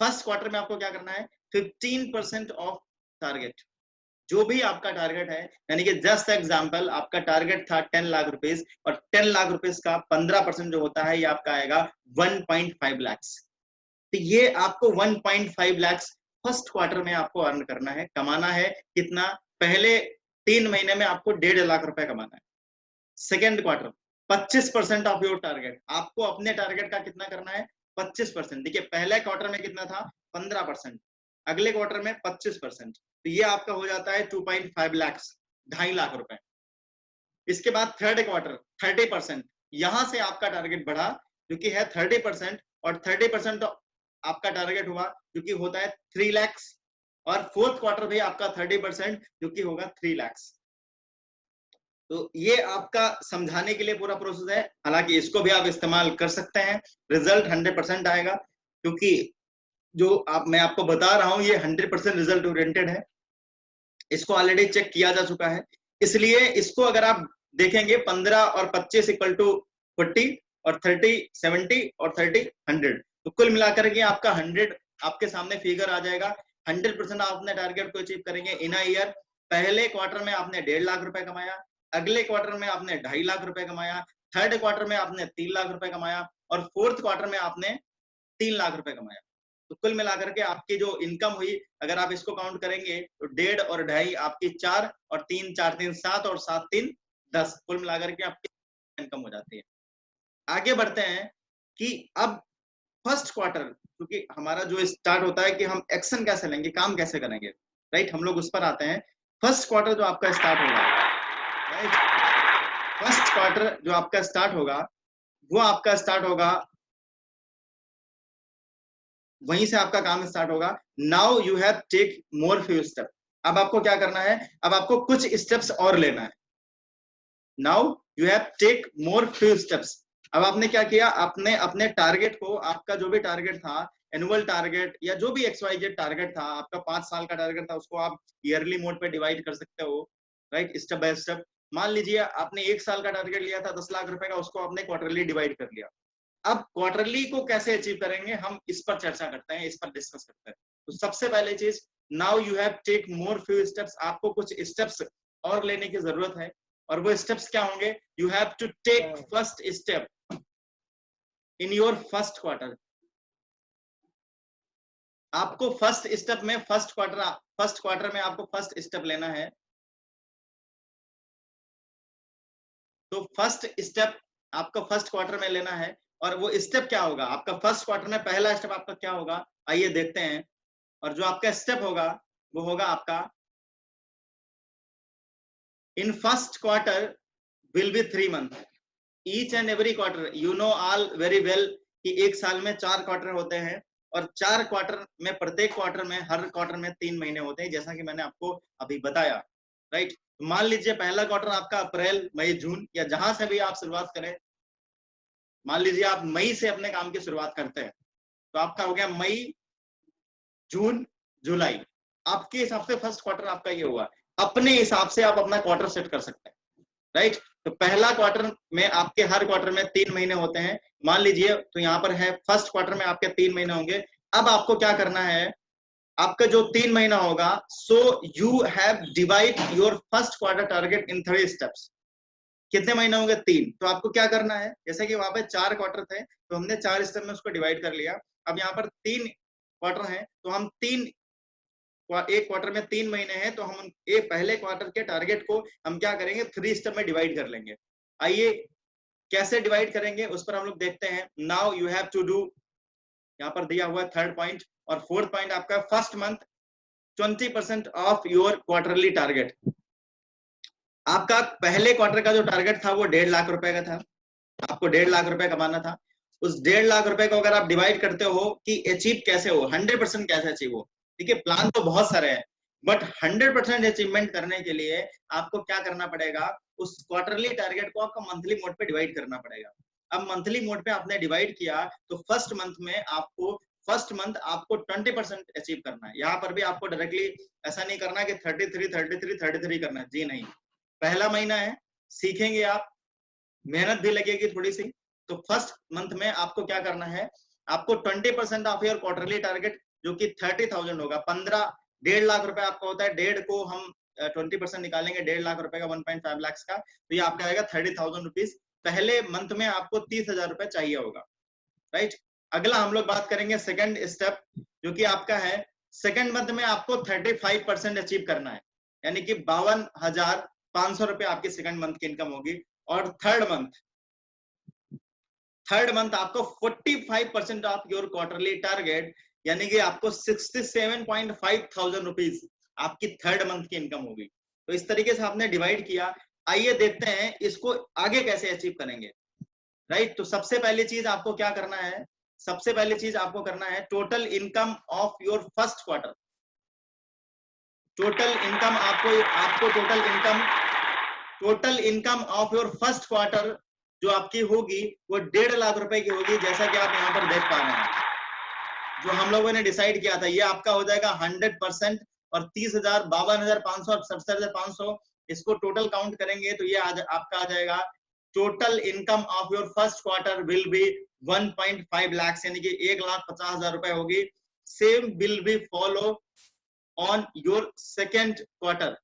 फर्स्ट क्वार्टर में आपको क्या करना है, 15% ऑफ टारगेट। जो भी आपका टारगेट है, यानी कि जस्ट एग्जांपल आपका टारगेट था 10 लाख रुपीस, और 10 लाख रुपीस का 15% जो होता है ये आपका आएगा 1.5 लाख। तो ये आपको 1.5 लाख फर्स्ट क्वार्टर में आपको अर्न करना है, कमाना है। कितना, पहले 3 महीने में आपको 1.5 लाख रुपए कमाना है। Second quarter 25% of your target, आपको अपने टारगेट का कितना करना है, 25%। देखिए पहले क्वार्टर में कितना था, 15%, अगले क्वार्टर में 25%, तो ये आपका हो जाता है 2.5 लाख, 2.5 लाख रुपए। इसके बाद थर्ड क्वार्टर 30%, यहां से आपका टारगेट बढ़ा जो कि है 30%, और 30% आपका टारगेट हुआ जो कि होता है 3 लाख। और फोर्थ क्वार्टर भी आपका 30% जो कि होगा 3 लाख। तो ये आपका समझाने के लिए पूरा प्रोसेस है, हालांकि इसको भी आप इस्तेमाल कर सकते हैं, रिजल्ट 100% आएगा, क्योंकि जो मैं आपको बता रहा हूं ये 100% रिजल्ट ओरिएंटेड है। इसको ऑलरेडी चेक किया जा चुका है, इसलिए इसको अगर आप देखेंगे 15 और 25 इक्वल टू 40, और 30 70, और 30 100, तो कुल मिलाकर के आपका 100 आपके सामने फिगर आ जाएगा। 100% आप अपने टारगेट को अचीव करेंगे इन अ ईयर। पहले क्वार्टर में आपने 1.5 लाख रुपए कमाया, अगले क्वार्टर में आपने 2.5 लाख रुपए कमाया, थर्ड क्वार्टर में आपने 3 लाख रुपए कमाया, और फोर्थ क्वार्टर में आपने 3 लाख रुपए कमाया। तो कुल मिलाकर के आपकी जो इनकम हुई, अगर आप इसको काउंट करेंगे तो 1.5 और 2.5 आपकी 4, और 3 4 3 7, और 7 3 10, कुल मिलाकर के आपकी इनकम हो जाती है। आगे बढ़ते हैं कि अब फर्स्ट क्वार्टर, क्योंकि हमारा जो स्टार्ट होता है कि हम एक्शन कैसे लेंगे, काम कैसे करेंगे, राइट, हम लोग उस पर आते हैं। फर्स्ट क्वार्टर जो आपका स्टार्ट होगा, राइट, फर्स्ट क्वार्टर जो आपका स्टार्ट होगा वो आपका स्टार्ट होगा, वहीं से आपका काम स्टार्ट होगा। Now you have take more few step. अब आपको क्या करना है, अब आपको कुछ स्टेप्स और लेना है। Now you have take more few steps. अब आपने क्या किया, आपने अपने टारगेट को, आपका जो भी टारगेट था, एनुअल टारगेट या जो भी XYZ टारगेट था, आपका 5 साल का टारगेट था, उसको आप ईयरली मोड पे डिवाइड कर सकते हो, राइट, स्टेप बाय स्टेप। मान लीजिए आपने 1 साल का टारगेट लिया था 10 लाख रुपए का, उसको आपने क्वार्टरली डिवाइड कर लिया। अब क्वार्टरली को कैसे अचीव करेंगे, हम इस पर चर्चा करते हैं, इस पर डिस्कस करते हैं। तो सबसे पहले चीज, now you have take more few steps, आपको कुछ स्टेप्स और लेने की जरूरत है। और वो स्टेप्स क्या होंगे, you have to take first step in your first quarter. आपको फर्स्ट स्टेप में फर्स्ट क्वार्टर में आपको फर्स्ट स्टेप लेना है। तो फर्स्ट स्टेप आपको फर्स्ट क्वार्टर में लेना है। और वो स्टेप क्या होगा, आपका फर्स्ट क्वार्टर में पहला स्टेप आपका क्या होगा, आइए देखते हैं। और जो आपका स्टेप होगा वो होगा आपका, in first quarter will be 3 month, each and every quarter, you know all very well कि एक साल में 4 क्वार्टर होते हैं, और 4 क्वार्टर में, प्रत्येक क्वार्टर में, हर क्वार्टर में 3 महीने होते हैं, जैसा कि मैंने आपको अभी बताया, राइट। मान लीजिए पहला क्वार्टर आपका अप्रैल मई जून, या जहां से भी आप शुरुआत करें, मान लीजिए आप मई से अपने काम की शुरुआत करते हैं, तो आपका हो गया मई जून जुलाई, आपके हिसाब से फर्स्ट क्वार्टर आपका ये हुआ। अपने हिसाब से आप अपना क्वार्टर सेट कर सकते हैं, राइट। तो पहला क्वार्टर में आपके, हर क्वार्टर में 3 महीने होते हैं, मान लीजिए, तो यहाँ पर है फर्स्ट क्वार्टर में आपके 3 महीने होंगे। अब आपको क्या करना है, आपका जो 3 महीना होगा, सो you have divide your first quarter target in 3 steps. कितने महीने होंगे, 3। तो आपको क्या करना है, जैसे कि वहां पे 4 क्वार्टर थे, तो हमने 4 स्टेप में उसको डिवाइड कर लिया। अब यहाँ पर 3 क्वार्टर हैं, तो हम एक क्वार्टर में 3 महीने हैं, तो हम एक पहले क्वार्टर के टारगेट को हम क्या करेंगे, 3 स्टेप में डिवाइड कर लेंगे। आइए कैसे डिवाइड करेंगे उस पर हम लोग देखते हैं। Now you have to do, यहाँ पर दिया हुआ है 3rd पॉइंट, और 4th पॉइंट आपका, first month 20% of your quarterly target. आपका पहले क्वार्टर का जो टारगेट था वो 1.5 लाख रुपए का था, आपको 1.5 लाख रुपए कमाना था। उस 1.5 लाख रुपए को अगर आप डिवाइड करते हो कि अचीव कैसे हो, 100% कैसे अचीव हो, ठीक है, प्लान तो बहुत सारे हैं, बट 100% अचीवमेंट करने के लिए आपको क्या करना पड़ेगा, उस क्वार्टरली टारगेट को आपको मंथली मोड पे डिवाइड करना पड़ेगा। अब मंथली मोड पे आपने डिवाइड किया, तो फर्स्ट मंथ आपको 20% अचीव करना है। यहाँ पर भी आपको डायरेक्टली ऐसा नहीं करना कि 33 करना है, जी नहीं। पहला महीना है, सीखेंगे आप, मेहनत भी लगेगी थोड़ी सी। तो फर्स्ट मंथ में आपको क्या करना है, आपको 20% ऑफ योर क्वार्टरली टारगेट, जो कि 30,000 होगा, 1.5 लाख रुपए आपका होता है, 1.5 को हम 20% निकालेंगे, 1.5 लाख रुपए का, 1.5 लाख का, तो ये आपका आएगा 30,000 रुपीज। पहले मंथ में आपको 30,000 रुपए चाहिए होगा, राइट। अगला हम लोग बात करेंगे सेकंड स्टेप, जो कि आपका है, सेकंड मंथ में आपको 35% अचीव करना है, यानी कि 52,500 रुपए आपकी सेकंड मंथ की इनकम होगी। और थर्ड मंथ आपको 45% ऑफ योर क्वार्टरली टारगेट, यानी कि आपको 67,500 रुपीज आपकी थर्ड मंथ की इनकम होगी। तो इस तरीके से आपने डिवाइड किया। आइए देखते हैं इसको आगे कैसे अचीव करेंगे, राइट। तो सबसे पहली चीज आपको क्या करना है, सबसे पहली चीज आपको करना है, total income of your first quarter. Total income आपको total income of your first quarter जो आपकी होगी वो 1.5 लाख रुपए की होगी, जैसा कि आप यहाँ पर देख पा रहे हैं। जो हम लोगों ने डिसाइड किया था, ये आपका हो जाएगा 100%, और 30,000, 52,500 और 67,500, इसको टोटल काउंट करेंगे तो ये आपका आ जाएगा, total income of your first quarter will be 1.5 lakh, यानी कि 1,50,000 रुपए होगी। Same will be follow on your second quarter.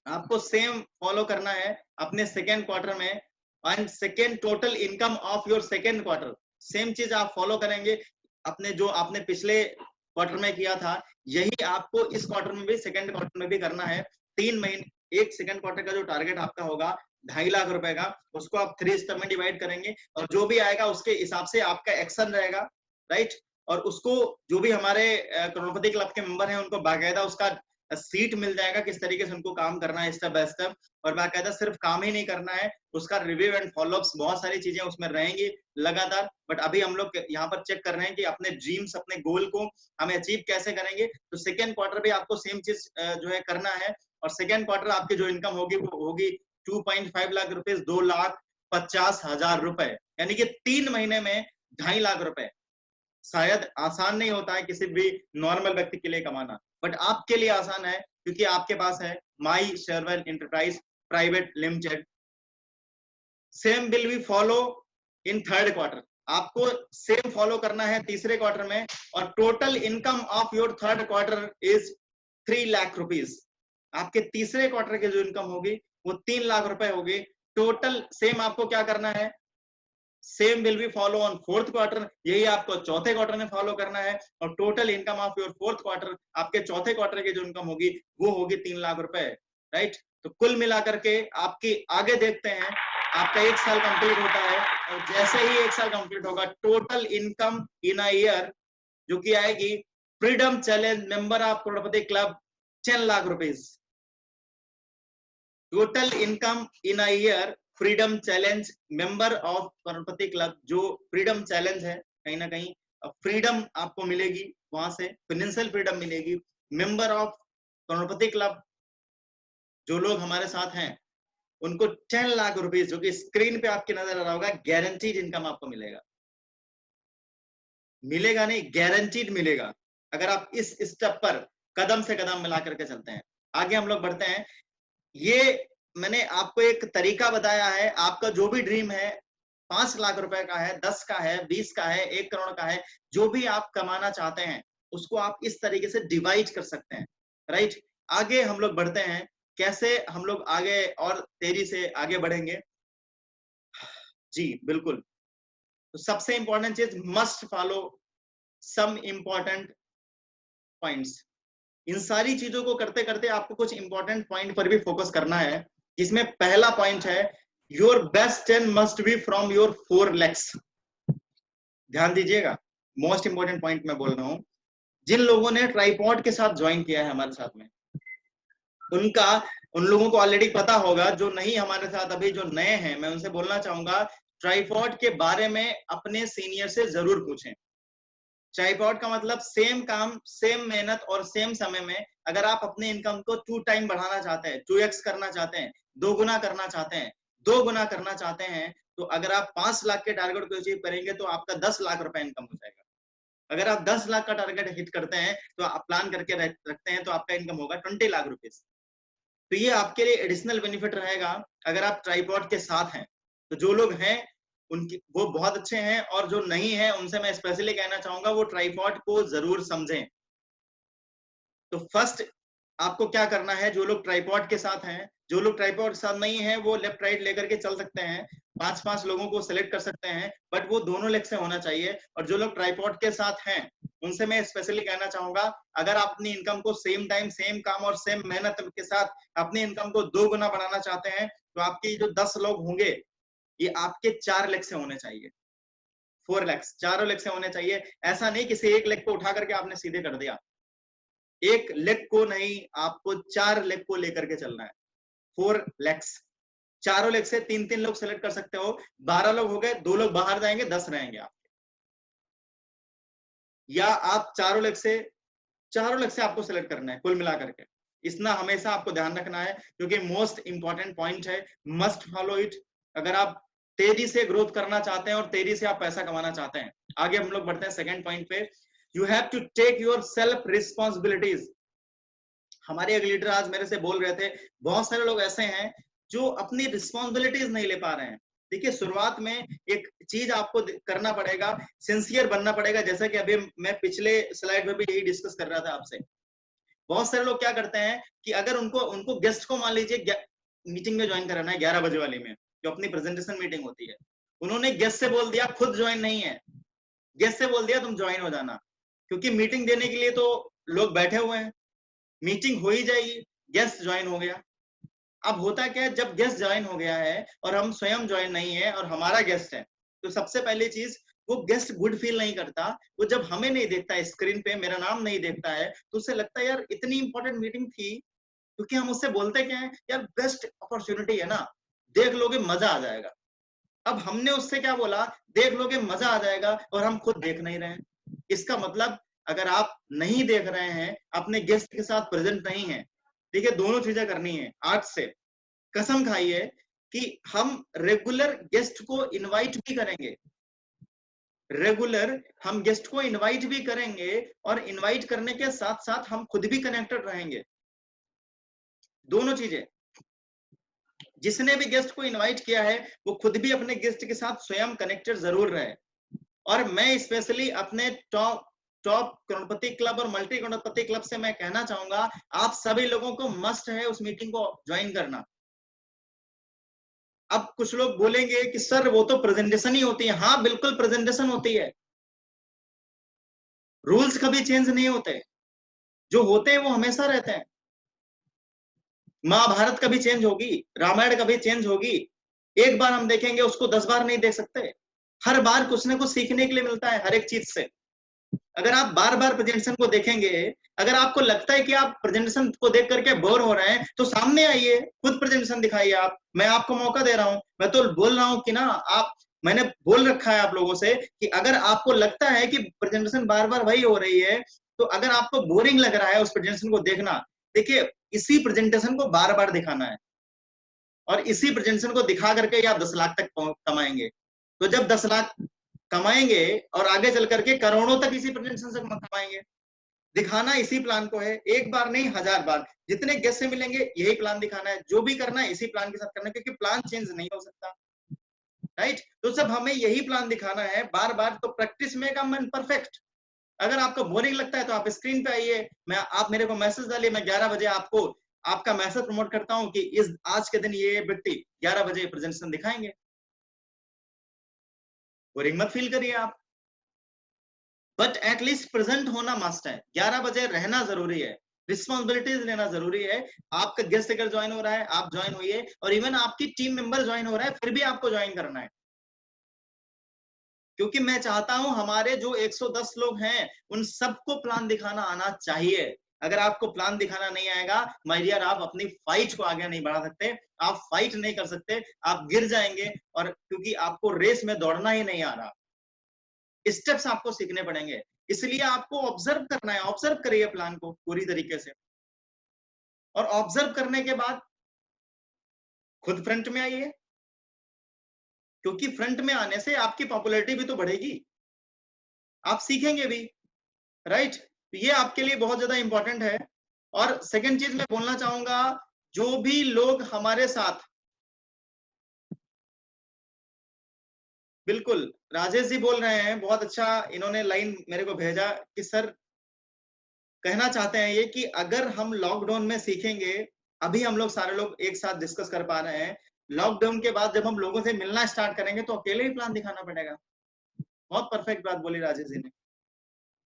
आपको सेम फॉलो करना है अपने सेकेंड क्वार्टर में, and second total income of your second quarter, same चीज आप फॉलो करेंगे। अपने जो आपने पिछले क्वार्टर में किया था, यही आपको इस क्वार्टर में भी, सेकेंड क्वार्टर में भी करना है। 3 महीने, एक सेकेंड क्वार्टर का जो टारगेट आपका होगा 2.5 लाख रुपए का, उसको आप 3 स्टेप में डिवाइड करेंगे, और जो भी आएगा उसके हिसाब से आपका एक्शन रहेगा, राइट। और उसको जो भी हमारे करोड़पति क्लब के मेंबर हैं, उनको बाकायदा उसका सीट मिल जाएगा किस तरीके से उनको काम करना है स्टेप बाय स्टेप, और बाकायदा सिर्फ काम ही नहीं करना है, उसका रिव्यू एंड फॉलोअप्स, बहुत सारी चीजें उसमें रहेंगी लगातार। बट अभी हम लोग यहाँ पर चेक कर रहे हैं कि अपने ड्रीम्स, अपने गोल को हमें अचीव कैसे करेंगे। तो सेकेंड क्वार्टर भी आपको सेम चीज जो है करना है, और सेकेंड क्वार्टर आपकी जो इनकम होगी वो होगी 2.5 लाख रुपए, 2,50,000 रुपए, यानी कि 3 महीने में 2.5 लाख रुपए। शायद आसान नहीं होता है किसी भी नॉर्मल व्यक्ति के लिए कमाना, बट आपके लिए आसान है क्योंकि आपके पास है my Sherwell enterprise private limited. Same will be follow in third quarter, आपको सेम फॉलो करना है तीसरे क्वार्टर में, और total income of your third quarter is 3 lakh rupees. आपके तीसरे क्वार्टर की जो इनकम होगी वो 3 लाख रुपए होगी टोटल। सेम आपको क्या करना है, same will be follow on fourth quarter, यही आपको चौथे क्वार्टर में फॉलो करना है, और total income of your fourth quarter, आपके चौथे क्वार्टर की जो इनकम होगी वो होगी 3 लाख रुपए, राइट। तो कुल मिलाकर के आपकी आगे देखते हैं, आपका 1 साल कंप्लीट होता है, और जैसे ही 1 साल कंप्लीट होगा total income in a year जो कि आएगी freedom challenge member of Crorepati club 10 lakh rupees. Total income in a year freedom challenge member of Crorepati club, जो फ्रीडम चैलेंज है, कहीं ना कहीं फ्रीडम आपको मिलेगी, वहां से फाइनेंशियल फ्रीडम मिलेगी। मेंबर ऑफ करोड़पति क्लब जो लोग हमारे साथ हैं उनको 10 लाख रुपीज, जो कि स्क्रीन पे आपकी नजर आ रहा होगा, गारंटीड इनकम आपको मिलेगा। मिलेगा नहीं, गारंटीड मिलेगा, अगर आप इस स्टेप पर कदम से कदम मिला करके चलते हैं। आगे हम लोग बढ़ते हैं। ये मैंने आपको एक तरीका बताया है, आपका जो भी ड्रीम है, 5 लाख रुपए का है, 10 का है, 20 का है, 1 करोड़ का है, जो भी आप कमाना चाहते हैं उसको आप इस तरीके से डिवाइड कर सकते हैं, राइट। आगे हम लोग बढ़ते हैं, कैसे हम लोग आगे और तेजी से आगे बढ़ेंगे। जी बिल्कुल, तो सबसे इंपॉर्टेंट चीज, must follow some important points. इन सारी चीजों को करते करते आपको कुछ इंपॉर्टेंट पॉइंट पर भी फोकस करना है, जिसमें पहला पॉइंट है your best 10 must be from your 4 legs. ध्यान दीजिएगा, मोस्ट इंपॉर्टेंट पॉइंट मैं बोल रहा हूं। जिन लोगों ने ट्राइपॉड के साथ ज्वाइन किया है हमारे साथ में, उन लोगों को ऑलरेडी पता होगा। जो नहीं हमारे साथ अभी जो नए हैं, मैं उनसे बोलना चाहूंगा ट्राइपॉड के बारे में अपने सीनियर से जरूर पूछें। ट्राइपॉड का मतलब सेम काम, सेम मेहनत और सेम समय में अगर आप अपने इनकम को 2 टाइम बढ़ाना चाहते हैं, 2x करना चाहते हैं, 2 गुना करना चाहते हैं, 2 गुना करना चाहते हैं, तो अगर आप 5 लाख के टारगेट को अचीव करेंगे तो आपका 10 लाख रुपए इनकम हो जाएगा। अगर आप 10 लाख का टारगेट हिट करते हैं, तो आप प्लान करके रखते हैं, तो आपका इनकम होगा 20 लाख रुपीज। तो ये आपके लिए एडिशनल बेनिफिट रहेगा अगर आप ट्राइपॉड के साथ हैं। तो जो लोग हैं उनकी वो बहुत अच्छे हैं, और जो नहीं है उनसे मैं स्पेशली कहना चाहूंगा वो ट्राइपॉड को जरूर समझें। तो फर्स्ट आपको क्या करना है, जो लोग ट्राइपॉड के साथ हैं, जो लोग ट्राइपॉड के साथ नहीं है वो लेफ्ट राइट लेकर के चल सकते हैं, 5-5 लोगों को सिलेक्ट कर सकते हैं, बट वो दोनों लेग से होना चाहिए। और जो लोग ट्राइपॉड के साथ हैं उनसे मैं स्पेशली कहना चाहूंगा, अगर आप अपनी इनकम को सेम टाइम, सेम काम और सेम मेहनत के साथ अपनी इनकम को 2 गुना बढ़ाना चाहते हैं, तो आपके जो 10 लोग होंगे ये आपके 4 लेग से होने चाहिए, 4 लेग्स, चारों लेग से होने चाहिए। ऐसा नहीं किसी एक लेग को उठा करके आपने सीधे कर दिया, एक लेग को नहीं, आपको 4 लेग को लेकर के चलना है, 4 लेग्स। चारों लेग से 3-3 लोग सेलेक्ट कर सकते हो, 12 लोग हो गए, 2 लोग बाहर जाएंगे, 10 रहेंगे आपके। या आप चारों लेग से आपको सेलेक्ट करना है कुल मिलाकर के। इतना हमेशा आपको ध्यान रखना है, क्योंकि मोस्ट इंपॉर्टेंट पॉइंट है, मस्ट फॉलो इट। अगर आप तेजी से ग्रोथ करना चाहते हैं और तेजी से आप पैसा कमाना चाहते हैं। आगे हम लोग बढ़ते हैं सेकंड पॉइंट पे, you have to take your self responsibilities. हमारे एक लीडर आज मेरे से बोल रहे थे, बहुत सारे लोग ऐसे हैं जो अपनी रिस्पॉन्सिबिलिटीज नहीं ले पा रहे हैं। देखिए, शुरुआत में एक चीज आपको करना पड़ेगा, सिंसियर बनना पड़ेगा, जैसा कि अभी मैं पिछले स्लाइड में भी यही डिस्कस कर रहा था आपसे। बहुत सारे लोग क्या करते हैं कि अगर उनको गेस्ट को मान लीजिए मीटिंग में ज्वाइन कराना है 11 बजे वाली में, जो अपनी प्रेजेंटेशन मीटिंग होती है, उन्होंने गेस्ट से बोल दिया, खुद ज्वाइन नहीं है, गेस्ट से बोल दिया तुम ज्वाइन हो जाना, क्योंकि मीटिंग देने के लिए तो लोग बैठे हुए हैं, मीटिंग हो ही जाएगी, गेस्ट ज्वाइन हो गया। अब होता क्या है, जब गेस्ट ज्वाइन हो गया है और हम स्वयं ज्वाइन नहीं है और हमारा गेस्ट है, तो सबसे पहली चीज वो गेस्ट गुड फील नहीं करता। वो जब हमें नहीं देखता है स्क्रीन पे, मेरा नाम नहीं देखता है, तो उसे लगता है यार इतनी इंपॉर्टेंट मीटिंग थी, क्योंकि हम उससे बोलते क्या है, यार बेस्ट अपॉर्चुनिटी है ना, देख लोगे मजा आ जाएगा। अब हमने उससे क्या बोला, देख लोगे मजा आ जाएगा, और हम खुद देख नहीं रहे हैं। इसका मतलब अगर आप नहीं देख रहे हैं, अपने गेस्ट के साथ प्रेजेंट नहीं है, देखिए दोनों चीजें करनी है। आज से कसम खाइए कि हम रेगुलर गेस्ट को इनवाइट भी करेंगे, रेगुलर हम गेस्ट को इनवाइट भी करेंगे, और इनवाइट करने के साथ साथ हम खुद भी कनेक्टेड रहेंगे। दोनों चीजें, जिसने भी गेस्ट को इनवाइट किया है वो खुद भी अपने गेस्ट के साथ स्वयं कनेक्टेड जरूर रहे। और मैं स्पेशली अपने टॉप टॉप करोड़पति क्लब और मल्टी करोड़पति क्लब से मैं कहना चाहूंगा, आप सभी लोगों को मस्ट है उस मीटिंग को ज्वाइन करना। अब कुछ लोग बोलेंगे कि सर वो तो प्रेजेंटेशन ही होती है। हाँ बिल्कुल प्रेजेंटेशन होती है, रूल्स कभी चेंज नहीं होते, जो होते हैं वो हमेशा रहते हैं। महाभारत कभी चेंज होगी, रामायण कभी चेंज होगी, एक बार हम देखेंगे उसको 10 बार नहीं देख सकते। हर बार कुछ ना कुछ सीखने के लिए मिलता है हर एक चीज से। अगर आप बार बार प्रेजेंटेशन को देखेंगे, अगर आपको लगता है कि आप प्रेजेंटेशन को देख करके बोर हो रहे हैं, तो सामने आइए, खुद प्रेजेंटेशन दिखाइए। आप, मैं आपको मौका दे रहा हूं, मैं तो बोल रहा हूं कि ना आप, मैंने बोल रखा है आप लोगों से कि अगर आपको लगता है कि प्रेजेंटेशन बार बार वही हो रही है, तो अगर आपको बोरिंग लग रहा है उस प्रेजेंटेशन को देखना, देखिए इसी प्रेजेंटेशन को बार बार दिखाना है, और इसी प्रेजेंटेशन को दिखा करके आप 10 लाख तक कमाएंगे। तो जब 10 लाख कमाएंगे और आगे चल करके करोड़ों तक इसी प्रेजेंटेशन से कमाएंगे। दिखाना इसी प्लान को है, एक बार नहीं 1000 बार, जितने गेस्ट से मिलेंगे यही प्लान दिखाना है, जो भी करना है इसी प्लान के साथ करना है, क्योंकि प्लान चेंज नहीं हो सकता, राइट। तो सब हमें यही प्लान दिखाना है बार बार। तो प्रैक्टिस में का मन परफेक्ट। अगर आपको बोरिंग लगता है तो आप स्क्रीन पे आइए, आप मेरे को मैसेज डालिए, मैं 11 बजे आपको आपका मैसेज प्रमोट करता हूं कि इस आज के दिन ये व्यक्ति 11 बजे प्रेजेंटेशन दिखाएंगे। बोरिंग मत फील करिए आप, बट एटलीस्ट प्रेजेंट होना मस्ट है। 11 बजे रहना जरूरी है, रिस्पॉन्सिबिलिटीज लेना जरूरी है। आपका गेस्ट अगर ज्वाइन हो रहा है आप ज्वाइन होइए, और इवन आपकी टीम मेंबर ज्वाइन हो रहा है फिर भी आपको ज्वाइन करना है, क्योंकि मैं चाहता हूं हमारे जो 110 लोग हैं उन सबको प्लान दिखाना आना चाहिए। अगर आपको प्लान दिखाना नहीं आएगा, माय डियर, आप अपनी फाइट को आगे नहीं बढ़ा सकते, आप फाइट नहीं कर सकते, आप गिर जाएंगे। और क्योंकि आपको रेस में दौड़ना ही नहीं आ रहा, स्टेप्स आपको सीखने पड़ेंगे, इसलिए आपको ऑब्जर्व करना है। ऑब्जर्व करिए प्लान को पूरी तरीके से, और ऑब्जर्व करने के बाद खुद फ्रंट में आइए, क्योंकि फ्रंट में आने से आपकी पॉपुलैरिटी भी तो बढ़ेगी, आप सीखेंगे भी, राइट। तो ये आपके लिए बहुत ज्यादा इंपॉर्टेंट है। और सेकंड चीज मैं बोलना चाहूंगा, जो भी लोग हमारे साथ, बिल्कुल राजेश जी बोल रहे हैं, बहुत अच्छा इन्होंने लाइन मेरे को भेजा कि सर कहना चाहते हैं ये कि अगर हम लॉकडाउन में सीखेंगे, अभी हम लोग सारे लोग एक साथ डिस्कस कर पा रहे हैं, लॉकडाउन के बाद जब हम लोगों से मिलना स्टार्ट करेंगे तो अकेले ही प्लान दिखाना पड़ेगा। बहुत परफेक्ट बात बोली राजेश जी ने,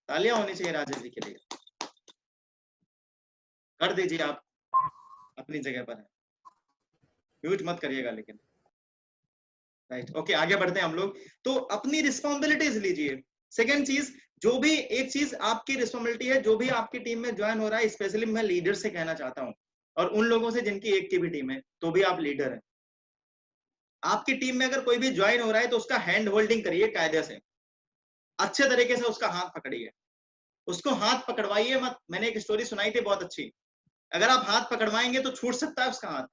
तालियां होनी चाहिए राजेश जी के लिए। कर दीजिए, आप अपनी जगह पर है, म्यूट मत करिएगा लेकिन, राइट। ओके, आगे बढ़ते हैं हम लोग। तो अपनी रिस्पॉन्सिबिलिटीज लीजिए। सेकेंड चीज, जो भी एक चीज आपकी रिस्पॉन्सिबिलिटी है, जो भी आपकी टीम में ज्वाइन हो रहा है, स्पेशली मैं लीडर से कहना चाहता हूँ, और उन लोगों से जिनकी एक की भी टीम है तो भी आप लीडर है। आपकी टीम में अगर कोई भी ज्वाइन हो रहा है तो उसका हैंड होल्डिंग करिए, कायदे से अच्छे तरीके से उसका हाथ पकड़िए, उसको हाथ पकड़वाइए मत। मैंने एक स्टोरी सुनाई थी बहुत अच्छी, अगर आप हाथ पकड़वाएंगे तो छूट सकता है उसका हाथ,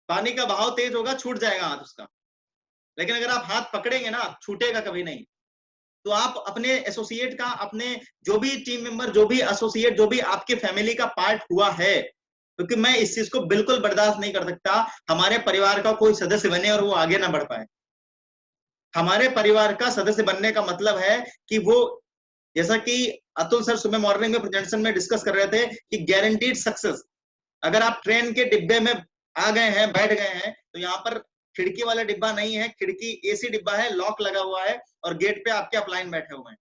पानी का बहाव तेज होगा, छूट जाएगा हाथ उसका, लेकिन अगर आप हाथ पकड़ेंगे ना, छूटेगा कभी नहीं। तो आप अपने एसोसिएट का, अपने जो भी टीम मेंबर, जो भी एसोसिएट, जो भी आपके फैमिली का पार्ट हुआ है, क्योंकि मैं इस चीज को बिल्कुल बर्दाश्त नहीं कर सकता हमारे परिवार का कोई सदस्य बने और वो आगे ना बढ़ पाए। हमारे परिवार का सदस्य बनने का मतलब है कि वो, जैसा कि अतुल सर सुबह मॉर्निंग में प्रेजेंटेशन में डिस्कस कर रहे थे कि गारंटीड सक्सेस। अगर आप ट्रेन के डिब्बे में आ गए हैं, बैठ गए हैं, तो यहाँ पर खिड़की वाला डिब्बा नहीं है, खिड़की एसी डिब्बा है, लॉक लगा हुआ है, और गेट पे आपके अपलाइन बैठे हुए हैं,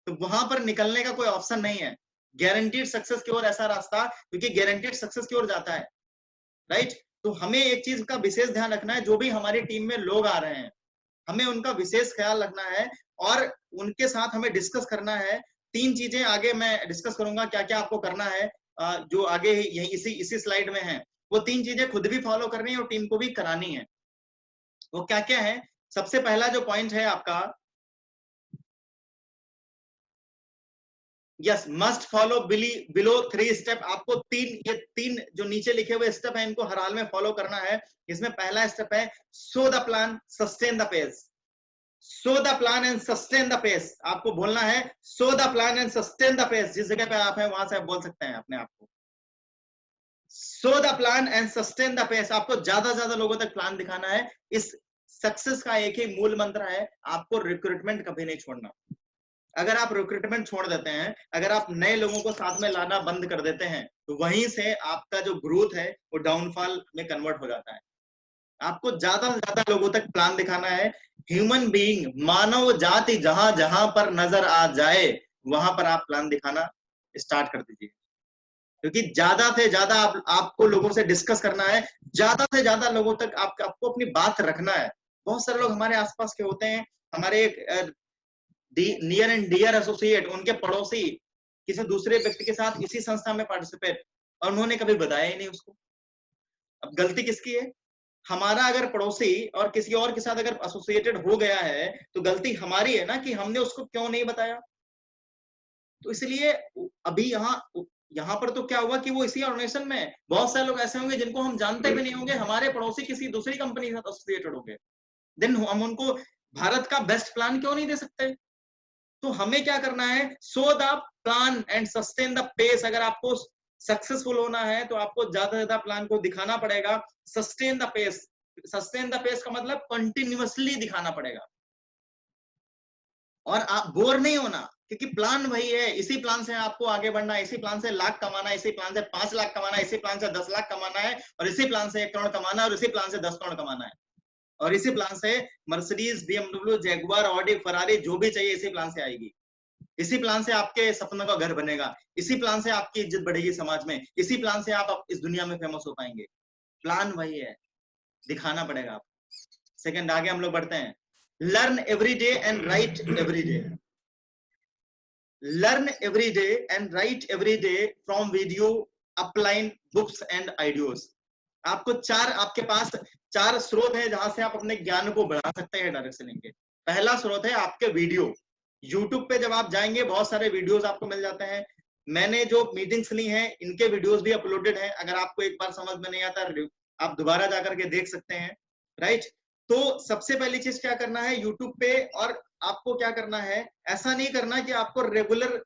तो वहां पर निकलने का कोई ऑप्शन नहीं है। गारंटीड सक्सेस की ओर ऐसा रास्ता, क्योंकि गारंटीड सक्सेस की ओर जाता है, राइट। तो हमें एक चीज का विशेष ध्यान रखना है, जो भी हमारी टीम में लोग आ रहे हैं, हमें उनका विशेष ख्याल रखना है और उनके साथ हमें डिस्कस करना है। 3 चीजें आगे मैं डिस्कस करूंगा क्या क्या आपको करना है, जो आगे यही इसी स्लाइड में है। वो 3 चीजें खुद भी फॉलो करनी है और टीम को भी करानी है। वो क्या क्या है? सबसे पहला जो पॉइंट है आपका, yes, must follow below 3 step. आपको ये तीन जो नीचे लिखे हुए स्टेप है, इनको हर हाल में फॉलो करना है। इसमें पहला स्टेप है so the plan sustain the pace. So the plan and sustain the pace. आपको बोलना है so the plan and sustain the pace. जिस जगह पे आप हैं वहां से आप बोल सकते हैं अपने आप को। So the plan and sustain the pace. आपको ज्यादा से ज्यादा लोगों तक प्लान दिखाना है। इस सक्सेस का एक ही मूल मंत्र है, आपको रिक्रूटमेंट कभी नहीं छोड़ना। अगर आप रिक्रूटमेंट छोड़ देते हैं, अगर आप नए लोगों को साथ में लाना बंद कर देते हैं, तो वहीं से आपका जो ग्रोथ है वो डाउनफॉल में कन्वर्ट हो जाता है। आपको ज्यादा से ज्यादा लोगों तक प्लान दिखाना है। ह्यूमन बीइंग, मानव जाति जहां जहां पर नजर आ जाए वहां पर आप प्लान दिखाना स्टार्ट कर दीजिए। क्योंकि ज्यादा से ज्यादा आपको लोगों से डिस्कस करना है, ज्यादा से ज्यादा लोगों तक आपको अपनी बात रखना है। बहुत सारे लोग हमारे आसपास के होते हैं, हमारे एक नियर एंड डियर एसोसिएट, उनके पड़ोसी किसी दूसरे व्यक्ति के साथ इसी संस्था में पार्टिसिपेट, और उन्होंने कभी बताया ही नहीं उसको। अब गलती किसकी है? हमारा अगर पड़ोसी और किसी और के साथ अगर एसोसिएटेड हो गया है तो गलती हमारी है ना, कि हमने उसको क्यों नहीं बताया। तो इसलिए अभी यहाँ पर तो क्या हुआ कि वो इसी ऑर्गेनाइजेशन में बहुत सारे लोग ऐसे होंगे जिनको हम जानते भी नहीं होंगे, हमारे पड़ोसी किसी दूसरी कंपनी के साथ एसोसिएटेड होंगे। देन हम उनको भारत का बेस्ट प्लान क्यों नहीं दे सकते? तो हमें क्या करना है? So the plan and sustain the pace. अगर आपको सक्सेसफुल होना है तो आपको ज्यादा से ज्यादा प्लान को दिखाना पड़ेगा। Sustain the pace, sustain the pace का मतलब कंटिन्यूअसली दिखाना पड़ेगा। और आप बोर नहीं होना, क्योंकि प्लान वही है। इसी प्लान से आपको आगे बढ़ना है, इसी प्लान से लाख कमाना है, इसी प्लान से 5 लाख कमाना है, इसी प्लान से 10 लाख कमाना है, और इसी प्लान से 1 करोड़ कमाना है, और इसी प्लान से 10 करोड़ कमाना है, और इसी प्लान से Mercedes, BMW, Jaguar, Audi, Ferrari जो भी चाहिए इसी प्लान से आएगी। इसी प्लान से आपके सपनों का घर बनेगा। इसी प्लान से आपकी इज्जत बढ़ेगी समाज में। इसी प्लान से आप इस दुनिया में फेमस हो पाएंगे। प्लान वही है, दिखाना पड़ेगा आपको। सेकंड, आगे हम लोग बढ़ते हैं। Learn every day and write every day. Learn every day and write every day from video, online, books and ideas. आपको आपके पास 4 स्रोत है जहां से आप अपने ज्ञान को बढ़ा सकते हैं डायरेक्शन के। पहला स्रोत है आपके वीडियो। यूट्यूब पे जब आप जाएंगे बहुत सारे वीडियोस आपको मिल जाते हैं। मैंने जो मीटिंग्स ली हैं इनके वीडियोस भी अपलोडेड हैं। अगर आपको एक बार समझ में नहीं आता आप दोबारा जाकर के देख सकते हैं, राइट। तो सबसे पहली चीज क्या करना है यूट्यूब पे, और आपको क्या करना है, ऐसा नहीं करना कि आपको रेगुलर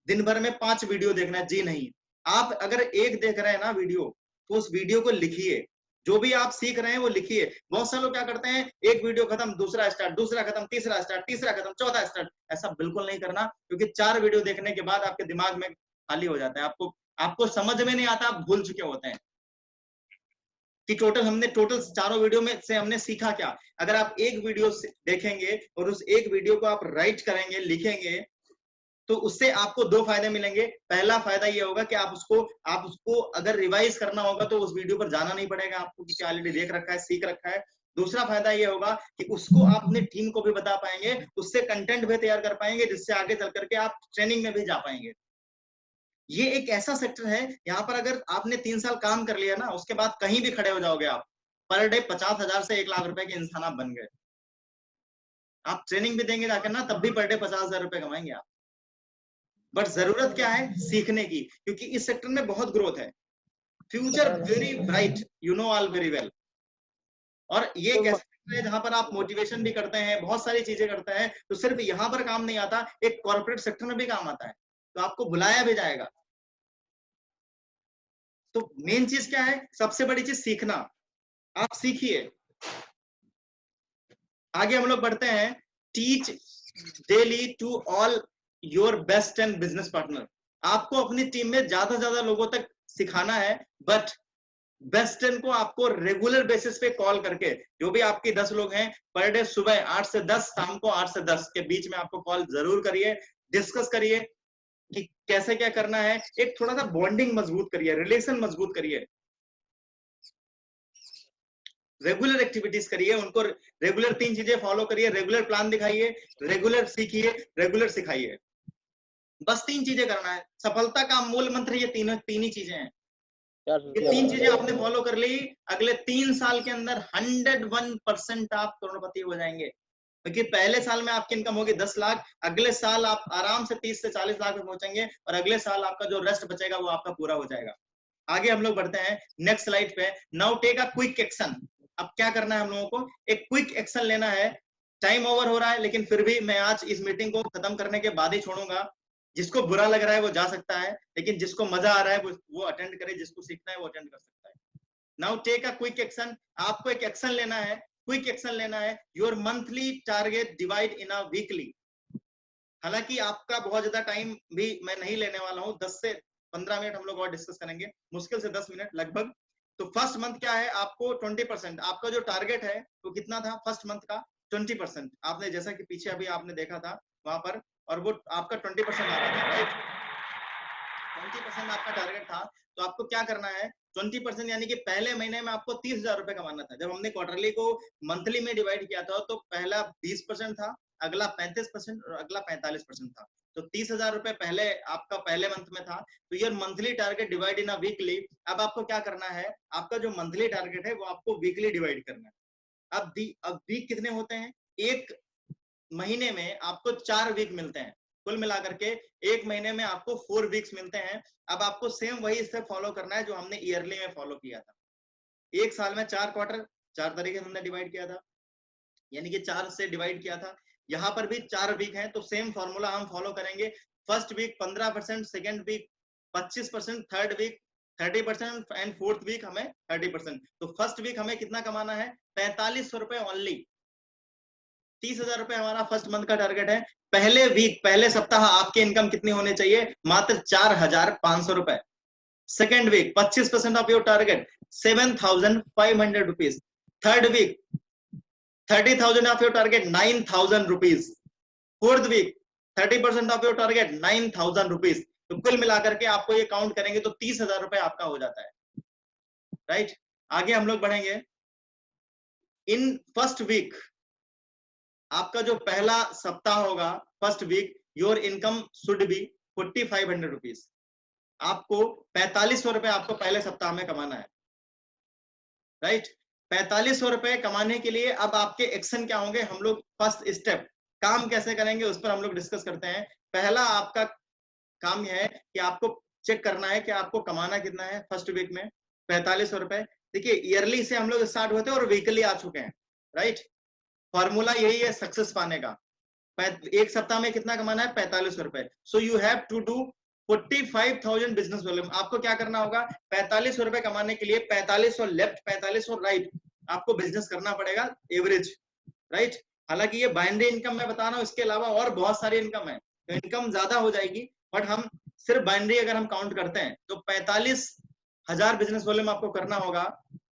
दिन भर में 5 वीडियो देखना है, जी नहीं। आप अगर एक देख रहे हैं ना वीडियो, तो उस वीडियो को लिखिए। जो भी आप सीख रहे हैं वो लिखिए। बहुत सारे लोग क्या करते हैं, एक वीडियो खत्म, दूसरा स्टार्ट, दूसरा खत्म, तीसरा स्टार्ट, तीसरा खत्म, चौथा स्टार्ट। ऐसा बिल्कुल नहीं करना, क्योंकि 4 वीडियो देखने के बाद आपके दिमाग में खाली हो जाता है। आपको समझ में नहीं आता, आप भूल चुके होते हैं कि टोटल चारों वीडियो में से हमने सीखा क्या। अगर आप एक वीडियो देखेंगे और उस एक वीडियो को आप राइट करेंगे, लिखेंगे, तो उससे आपको 2 फायदे मिलेंगे। पहला फायदा ये होगा कि आप उसको अगर रिवाइज करना होगा तो उस वीडियो पर जाना नहीं पड़ेगा आपको, क्योंकि ऑलरेडी देख रखा है, सीख रखा है। दूसरा फायदा ये होगा कि उसको आप अपने टीम को भी बता पाएंगे, उससे कंटेंट भी तैयार कर पाएंगे, जिससे आगे चल करके आप ट्रेनिंग में भी जा पाएंगे। ये एक ऐसा सेक्टर है, यहाँ पर अगर आपने 3 साल काम कर लिया ना, उसके बाद कहीं भी खड़े हो जाओगे आप। पर डे 50,000 से 1 लाख रुपए के इंसान आप बन गए। आप ट्रेनिंग भी देंगे जाकर ना, तब भी पर डे 50,000 रुपए कमाएंगे आप। बट जरूरत क्या है, सीखने की, क्योंकि इस सेक्टर में बहुत ग्रोथ है। Future very bright, you know all very well. और ये एक ऐसा सेक्टर है जहां पर आप मोटिवेशन भी करते हैं, बहुत सारी चीजें करते हैं। तो सिर्फ यहाँ पर काम नहीं आता, एक कॉर्पोरेट सेक्टर में भी काम आता है, तो आपको बुलाया भी जाएगा। तो मेन चीज क्या है, सबसे बड़ी चीज सीखना। आप सीखिए। आगे हम लोग बढ़ते हैं। Teach daily to all your best and business partner. आपको अपनी टीम में ज्यादा से ज्यादा लोगों तक सिखाना है, बट बेस्ट टेन को आपको रेगुलर बेसिस पे कॉल करके, जो भी आपके 10 लोग हैं, पर डे सुबह 8 से 10, शाम को 8 से 10 के बीच में आपको कॉल जरूर करिए। डिस्कस करिए कि कैसे क्या करना है। एक थोड़ा सा बॉन्डिंग मजबूत करिए, रिलेशन मजबूत करिए। रेगुलर एक्टिविटीज करिए, उनको रेगुलर 3 चीजें फॉलो करिए, रेगुलर प्लान दिखाइए, रेगुलर सीखिए, रेगुलर सिखाइए। बस 3 चीजें करना है। सफलता का मूल मंत्र ये तीन ही चीजें हैं। ये 3 चीजें आपने फॉलो कर ली, अगले 3 साल के अंदर 101% आप करोड़पति हो जाएंगे। क्योंकि पहले साल में आपकी इनकम होगी 10 लाख, अगले साल आप आराम से 30 से 40 लाख में पहुंचेंगे, और अगले साल आपका जो रेस्ट बचेगा वो आपका पूरा हो जाएगा। आगे हम लोग बढ़ते हैं नेक्स्ट स्लाइड पे। Now take a quick action. अब क्या करना है हम लोगों को? एक क्विक एक्शन लेना है। टाइम ओवर हो रहा है, लेकिन फिर भी मैं आज इस मीटिंग को खत्म करने के बाद ही छोड़ूंगा। जिसको बुरा लग रहा है वो जा सकता है, लेकिन जिसको मजा आ रहा है वो अटेंड करे, जिसको सीखना है वो अटेंड कर सकता है। Now take a quick action. आपको एक एक्शन लेना है, क्विक एक्शन लेना है। Your monthly target divide in a weekly. हालांकि आपका बहुत ज्यादा टाइम भी मैं नहीं लेने वाला हूं, 10 से 15 मिनट हम लोग और डिस्कस करेंगे, मुश्किल से 10 मिनट लगभग। तो फर्स्ट मंथ क्या है, आपको 20%, आपका जो टारगेट है वो कितना था फर्स्ट मंथ का? 20%। आपने जैसा कि पीछे अभी आपने देखा था वहां पर, और वो आपका 20% आ रहा था, राइट? 20% आपका टारगेट था। तो आपको क्या करना है? 20% यानी कि पहले महीने में आपको 30,000 रुपए कमाना था। जब हमने क्वार्टरली को मंथली में डिवाइड किया था तो पहला 20% था, अगला 35% और अगला 45% था। तो 30,000 रुपए पहले आपका पहले मंथ में था। तो ये monthly target divide in a weekly. अब आपको क्या करना है? आपका जो मंथली टारगेट है वो आपको वीकली डिवाइड करना है। अब वीक कितने होते हैं? एक महीने में आपको 4 वीक मिलते हैं। कुल मिलाकर के एक महीने में आपको 4 वीक्स मिलते हैं। अब आपको सेम वही स्टेप फॉलो करना है जो हमने ईयरली में फॉलो किया था। एक साल में 4 क्वार्टर, 4 तरीके से हमने डिवाइड किया था, यानी कि 4 से डिवाइड किया था। यहाँ पर भी 4 वीक हैं, तो सेम फॉर्मूला हम फॉलो करेंगे। First week 15%, second week 25%, third week 30% and fourth week हमें 30%। तो फर्स्ट वीक हमें कितना कमाना है? 4500 रुपए ओनली। 30,000 रुपए हमारा फर्स्ट मंथ का टारगेट है। पहले वीक, पहले सप्ताह आपकी इनकम कितनी होनी चाहिए? मात्र 4,500 रुपए। Second week 25% of your target 7,500 rupees. Third week 30,000 of your target 9,000 rupees. Fourth week 30% of your target 9,000 rupees. तो कुल मिलाकर के आपको ये काउंट करेंगे तो 30,000 रुपए आपका हो जाता है, राइट? आगे हम लोग बढ़ेंगे। इन फर्स्ट वीक, आपका जो पहला सप्ताह होगा, first week, your income should be 4,500 rupees. आपको 4,500 रुपए आपको पहले सप्ताह में कमाना है, राइट? 4,500 रुपए कमाने के लिए अब आपके एक्शन क्या होंगे? हम लोग फर्स्ट स्टेप काम कैसे करेंगे उस पर हम लोग डिस्कस करते हैं। पहला आपका काम यह है कि आपको चेक करना है कि आपको कमाना कितना है फर्स्ट वीक में। 4,500 रुपए। देखिए, ईयरली से हम लोग स्टार्ट होते हैं और वीकली आ चुके हैं, राइट? फॉर्मूला यही है सक्सेस पाने का। एक सप्ताह में कितना कमाना है? 4,500 रुपए। So you have to do 45,000 business volume. आपको क्या करना होगा? 4,500 रुपए कमाने के लिए 4,500 लेफ्ट, 4,500 राइट आपको बिजनेस करना पड़ेगा, एवरेज, राइट? हालांकि ये बाइनरी इनकम मैं बता रहा हूँ, इसके अलावा और बहुत सारी इनकम है, तो इनकम ज्यादा हो जाएगी, बट हम सिर्फ बाइनरी अगर हम काउंट करते हैं तो 45,000 बिजनेस वॉल्यूम आपको करना होगा।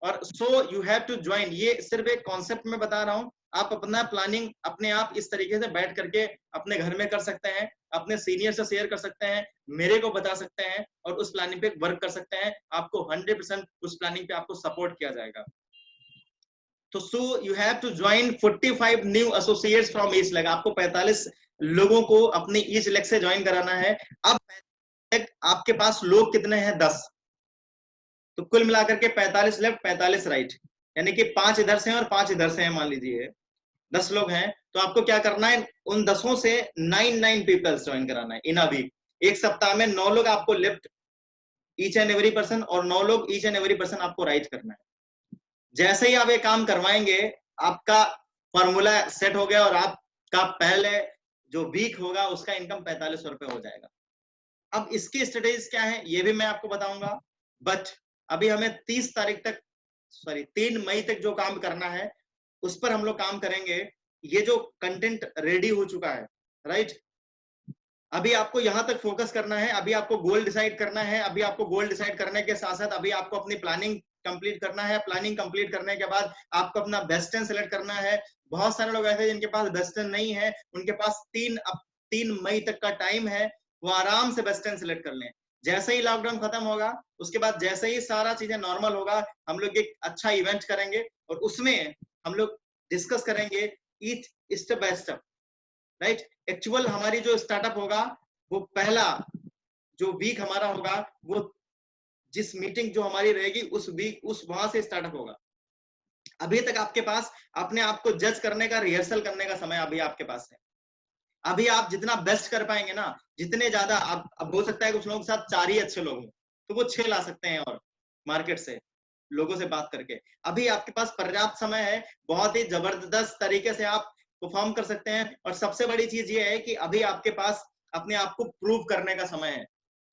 और so you have to join. ये सिर्फ एक कॉन्सेप्ट में बता रहा हूँ, आप अपना प्लानिंग अपने आप इस तरीके से बैठ करके अपने घर में कर सकते हैं, अपने सीनियर से शेयर कर सकते हैं, मेरे को बता सकते हैं, और उस प्लानिंग पे वर्क कर सकते हैं। आपको 100% उस प्लानिंग पे आपको सपोर्ट किया जाएगा। तो so you have to join 45 new associates from each leg. आपको 45 लोगों को अपनी ईच लेग से ज्वाइन कराना है। अब आपके पास लोग कितने हैं? 10। तो कुल मिलाकर के 45 लेफ्ट, 45 राइट, यानी कि 5 इधर से हैं और 5 इधर से हैं, मान लीजिए 10 लोग हैं। तो आपको क्या करना है? उन 10 से 9 पीपल्स ज्वाइन कराना है इन अ वीक। एक सप्ताह में 9 लोग आपको left each and every person, और 9 लोग ईच एंड एवरी पर्सन आपको राइट करना है। जैसे ही आप ये काम करवाएंगे, आपका फॉर्मूला सेट हो गया और आपका पहले जो वीक होगा उसका इनकम 4,500 रुपए हो जाएगा। अब इसकी स्ट्रेटेजीज क्या है ये भी मैं आपको बताऊंगा, बट अभी हमें 30 तारीख तक, सॉरी 3 मई तक जो काम करना है उस पर हम लोग काम करेंगे। ये जो कंटेंट रेडी हो चुका है, राइट? अभी आपको यहां तक फोकस करना है, अभी आपको गोल डिसाइड करना है, अभी आपको गोल डिसाइड करने के साथ साथ अभी आपको अपनी प्लानिंग कंप्लीट करना है। प्लानिंग कंप्लीट करने के बाद आपको अपना बेस्ट टाइम सेलेक्ट करना है। बहुत सारे लोग ऐसे जिनके पास बेस्ट टाइम नहीं है, उनके पास 3 मई तक का टाइम है, वो आराम से बेस्ट टाइम सेलेक्ट कर लें। जैसे ही लॉकडाउन खत्म होगा, उसके बाद जैसे ही सारा चीजें नॉर्मल होगा, हम लोग एक अच्छा इवेंट करेंगे और उसमें हम लोग डिस्कस करेंगे each step by step, right. Actual हमारी जो स्टार्टअप होगा, वो पहला जो वीक हमारा होगा, वो जिस मीटिंग जो हमारी रहेगी उस वीक उस वहां से स्टार्टअप होगा। अभी तक आपके पास अपने आप को जज करने का, रिहर्सल करने का समय अभी आपके पास है। अभी आप जितना बेस्ट कर पाएंगे ना, जितने ज्यादा आप, अब हो सकता है कुछ लोगों के साथ 4 ही अच्छे लोग हों, तो वो 6 ला सकते हैं और मार्केट से लोगों से बात करके। अभी आपके पास पर्याप्त समय है, बहुत ही जबरदस्त तरीके से आप परफॉर्म कर सकते हैं। और सबसे बड़ी चीज ये है कि अभी आपके पास अपने आप को प्रूव करने का समय है।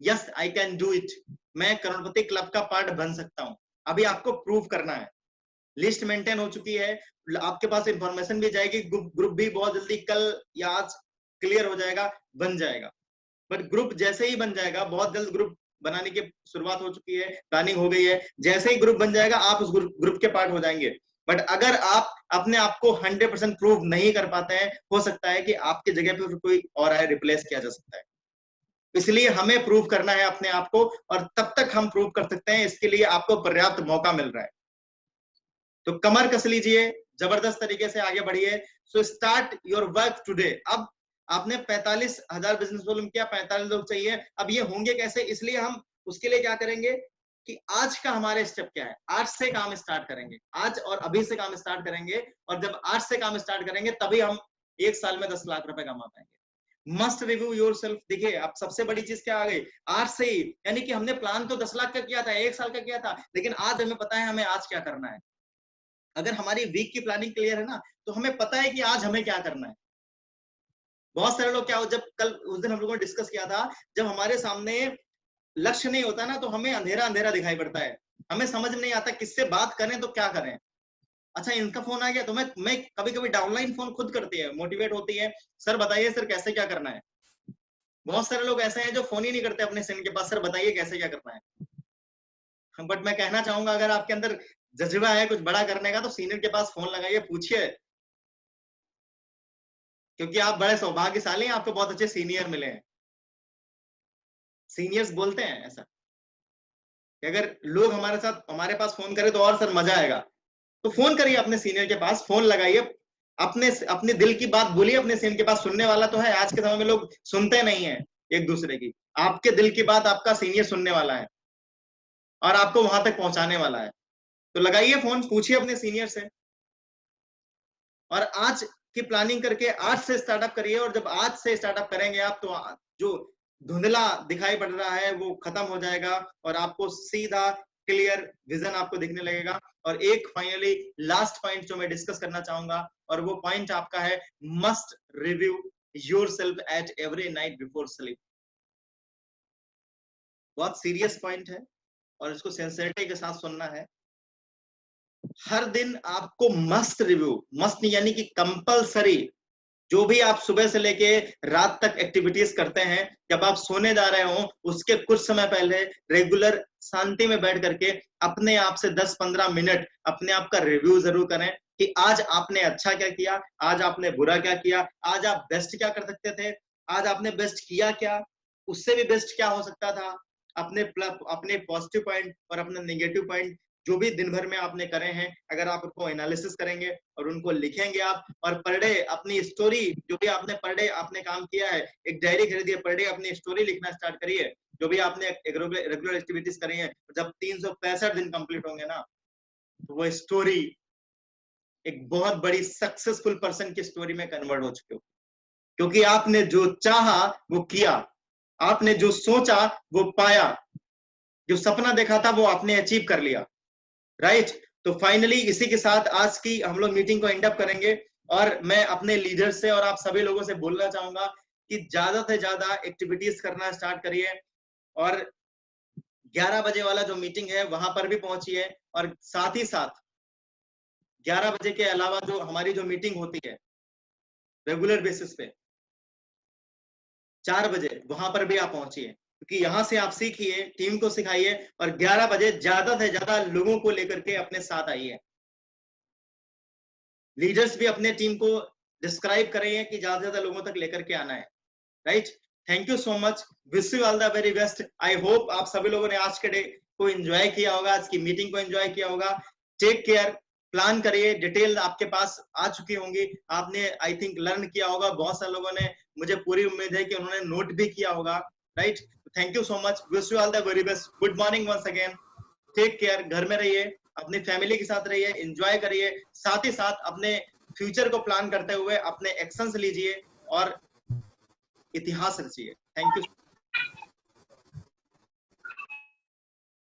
Yes, I can do it, मैं करोड़पति क्लब का पार्ट बन सकता हूं। अभी आपको प्रूव करना है। लिस्ट मेंटेन हो चुकी है, आपके पास इंफॉर्मेशन भी जाएगी, ग्रुप भी बहुत जल्दी कल या आज क्लियर हो जाएगा, बन जाएगा। बट ग्रुप जैसे ही बन जाएगा, बहुत जल्द ग्रुप बनाने की शुरुआत हो चुकी है, प्लानिंग हो गई है, जैसे ही ग्रुप बन जाएगा आप उस ग्रुप के पार्ट हो जाएंगे। बट अगर आप अपने आप को 100% प्रूव नहीं कर पाते हैं, हो सकता है कि आपकी जगह पे कोई और आए, रिप्लेस किया जा सकता है। इसलिए हमें प्रूव करना है अपने आप को, और तब तक हम प्रूव कर सकते हैं, इसके लिए आपको पर्याप्त मौका मिल रहा है। तो कमर कस लीजिए, जबरदस्त तरीके से आगे बढ़िए। So start your work today. अब आपने 45,000 बिजनेस वॉल्यूम किया, 45 लोग चाहिए। अब ये होंगे कैसे? इसलिए हम उसके लिए क्या करेंगे कि आज का हमारे स्टेप क्या है, आज से काम स्टार्ट करेंगे, आज और अभी से काम स्टार्ट करेंगे। और जब आज से काम स्टार्ट करेंगे तभी हम 1 साल में 10 लाख रुपए कमा पाएंगे। Must review your self. देखिए अब सबसे बड़ी चीज क्या आ गई, आज से ही। यानी कि हमने प्लान तो 10 लाख का किया था, 1 साल का किया था, लेकिन आज हमें पता है हमें आज क्या करना है। अगर हमारी वीक की प्लानिंग क्लियर है ना, तो हमें पता है कि आज हमें क्या करना है। बहुत सारे लोग क्या हो, जब कल उस दिन हम लोगों ने डिस्कस किया था, जब हमारे सामने लक्ष्य नहीं होता ना, तो हमें अंधेरा अंधेरा दिखाई पड़ता है, हमें समझ नहीं आता किससे बात करें तो क्या करें। अच्छा इनका फोन आ गया, तो मैं कभी कभी डाउनलाइन फोन खुद करती है, मोटिवेट होती है, सर बताइए सर कैसे क्या करना है। बहुत सारे लोग ऐसे हैं जो फोन ही नहीं करते अपने सीनियर के पास, सर बताइए कैसे क्या करना है। बट मैं कहना चाहूंगा, अगर आपके अंदर जज्बा है कुछ बड़ा करने का, तो सीनियर के पास फोन लगाइए, पूछिए, क्योंकि आप बड़े सौभाग्यशाली हैं, आपको बहुत अच्छे सीनियर मिले हैं। सीनियर्स बोलते हैं ऐसा कि अगर लोग हमारे साथ हमारे पास फोन करें तो और सर मजा आएगा। तो फोन करिए अपने सीनियर के पास, फोन लगाइए, अपने दिल की बात बोलिए अपने सीनियर के पास। सुनने वाला तो है, आज के समय में लोग सुनते नहीं है एक दूसरे की। आपके दिल की बात आपका सीनियर सुनने वाला है और आपको वहां तक पहुंचाने वाला है। तो लगाइए फोन, पूछिए अपने सीनियर से, और आज की प्लानिंग करके आज से स्टार्टअप करिए। और जब आज से स्टार्टअप करेंगे आप, तो जो धुंधला दिखाई पड़ रहा है वो खत्म हो जाएगा और आपको सीधा क्लियर विजन आपको दिखने लगेगा। और एक फाइनली लास्ट पॉइंट जो मैं डिस्कस करना चाहूंगा, और वो पॉइंट आपका है, must review yourself at every night before sleep. बहुत सीरियस पॉइंट है और इसको सिंसियरिटी के साथ सुनना है। हर दिन आपको मस्ट रिव्यू, मस्ट यानी कि कंपलसरी, जो भी आप सुबह से लेके रात तक एक्टिविटीज करते हैं, जब आप सोने जा रहे हो उसके कुछ समय पहले रेगुलर शांति में बैठ करके अपने आप से 10-15 मिनट अपने आप का रिव्यू जरूर करें कि आज आपने अच्छा क्या किया, आज आपने बुरा क्या किया, आज आप बेस्ट क्या कर सकते थे, आज आपने बेस्ट किया क्या, उससे भी बेस्ट क्या हो सकता था। अपने पॉजिटिव पॉइंट और अपने नेगेटिव पॉइंट जो भी दिन भर में आपने करे हैं, अगर आप उनको एनालिसिस करेंगे और उनको लिखेंगे आप, और पर डे अपनी स्टोरी, जो भी आपने पर डे आपने काम किया है, एक डायरी खरीदिए, पर डे अपनी स्टोरी लिखना स्टार्ट करिए, जो भी आपने रेगुलर एक्टिविटीज करी है। जब 365 दिन कंप्लीट होंगे ना, तो वो स्टोरी एक बहुत बड़ी सक्सेसफुल पर्सन की स्टोरी में कन्वर्ट हो चुके हो, क्योंकि आपने जो चाहा वो किया, आपने जो सोचा वो पाया, जो सपना देखा था वो आपने अचीव कर लिया, राइट। तो फाइनली इसी के साथ आज की हम लोग मीटिंग को एंड अप करेंगे। और मैं अपने लीडर से और आप सभी लोगों से बोलना चाहूंगा कि ज्यादा से ज्यादा एक्टिविटीज करना स्टार्ट करिए, और 11 बजे वाला जो मीटिंग है वहां पर भी पहुंचिए। और साथ ही साथ 11 बजे के अलावा जो हमारी जो मीटिंग होती है रेगुलर बेसिस पे 4 बजे, वहां पर भी आप पहुंचिए, क्योंकि यहां से आप सीखिए, टीम को सिखाइए, और 11 बजे ज्यादा से ज्यादा लोगों को लेकर के अपने साथ आइए। लीडर्स भी अपने टीम को डिस्क्राइब करें कि ज्यादा से ज्यादा लोगों तक लेकर के आना है, right. Thank you so much, wish you all the very best. I hope आप सभी लोगों ने आज के डे को एंजॉय किया होगा, आज की मीटिंग को एंजॉय किया होगा। टेक केयर, प्लान करिए, डिटेल आपके पास आ चुकी होंगी, आपने आई थिंक लर्न किया होगा, बहुत सारे लोगों ने, मुझे पूरी उम्मीद है कि उन्होंने नोट भी किया होगा, right. Thank you so much, wish you all the very best, good morning once again, take care, घर में रहिए, अपनी फैमिली के साथ रहिए, एंजॉय करिए, साथ ही साथ अपने फ्यूचर को प्लान करते हुए अपने एक्शंस लीजिए और इतिहास रचिए। Thank you.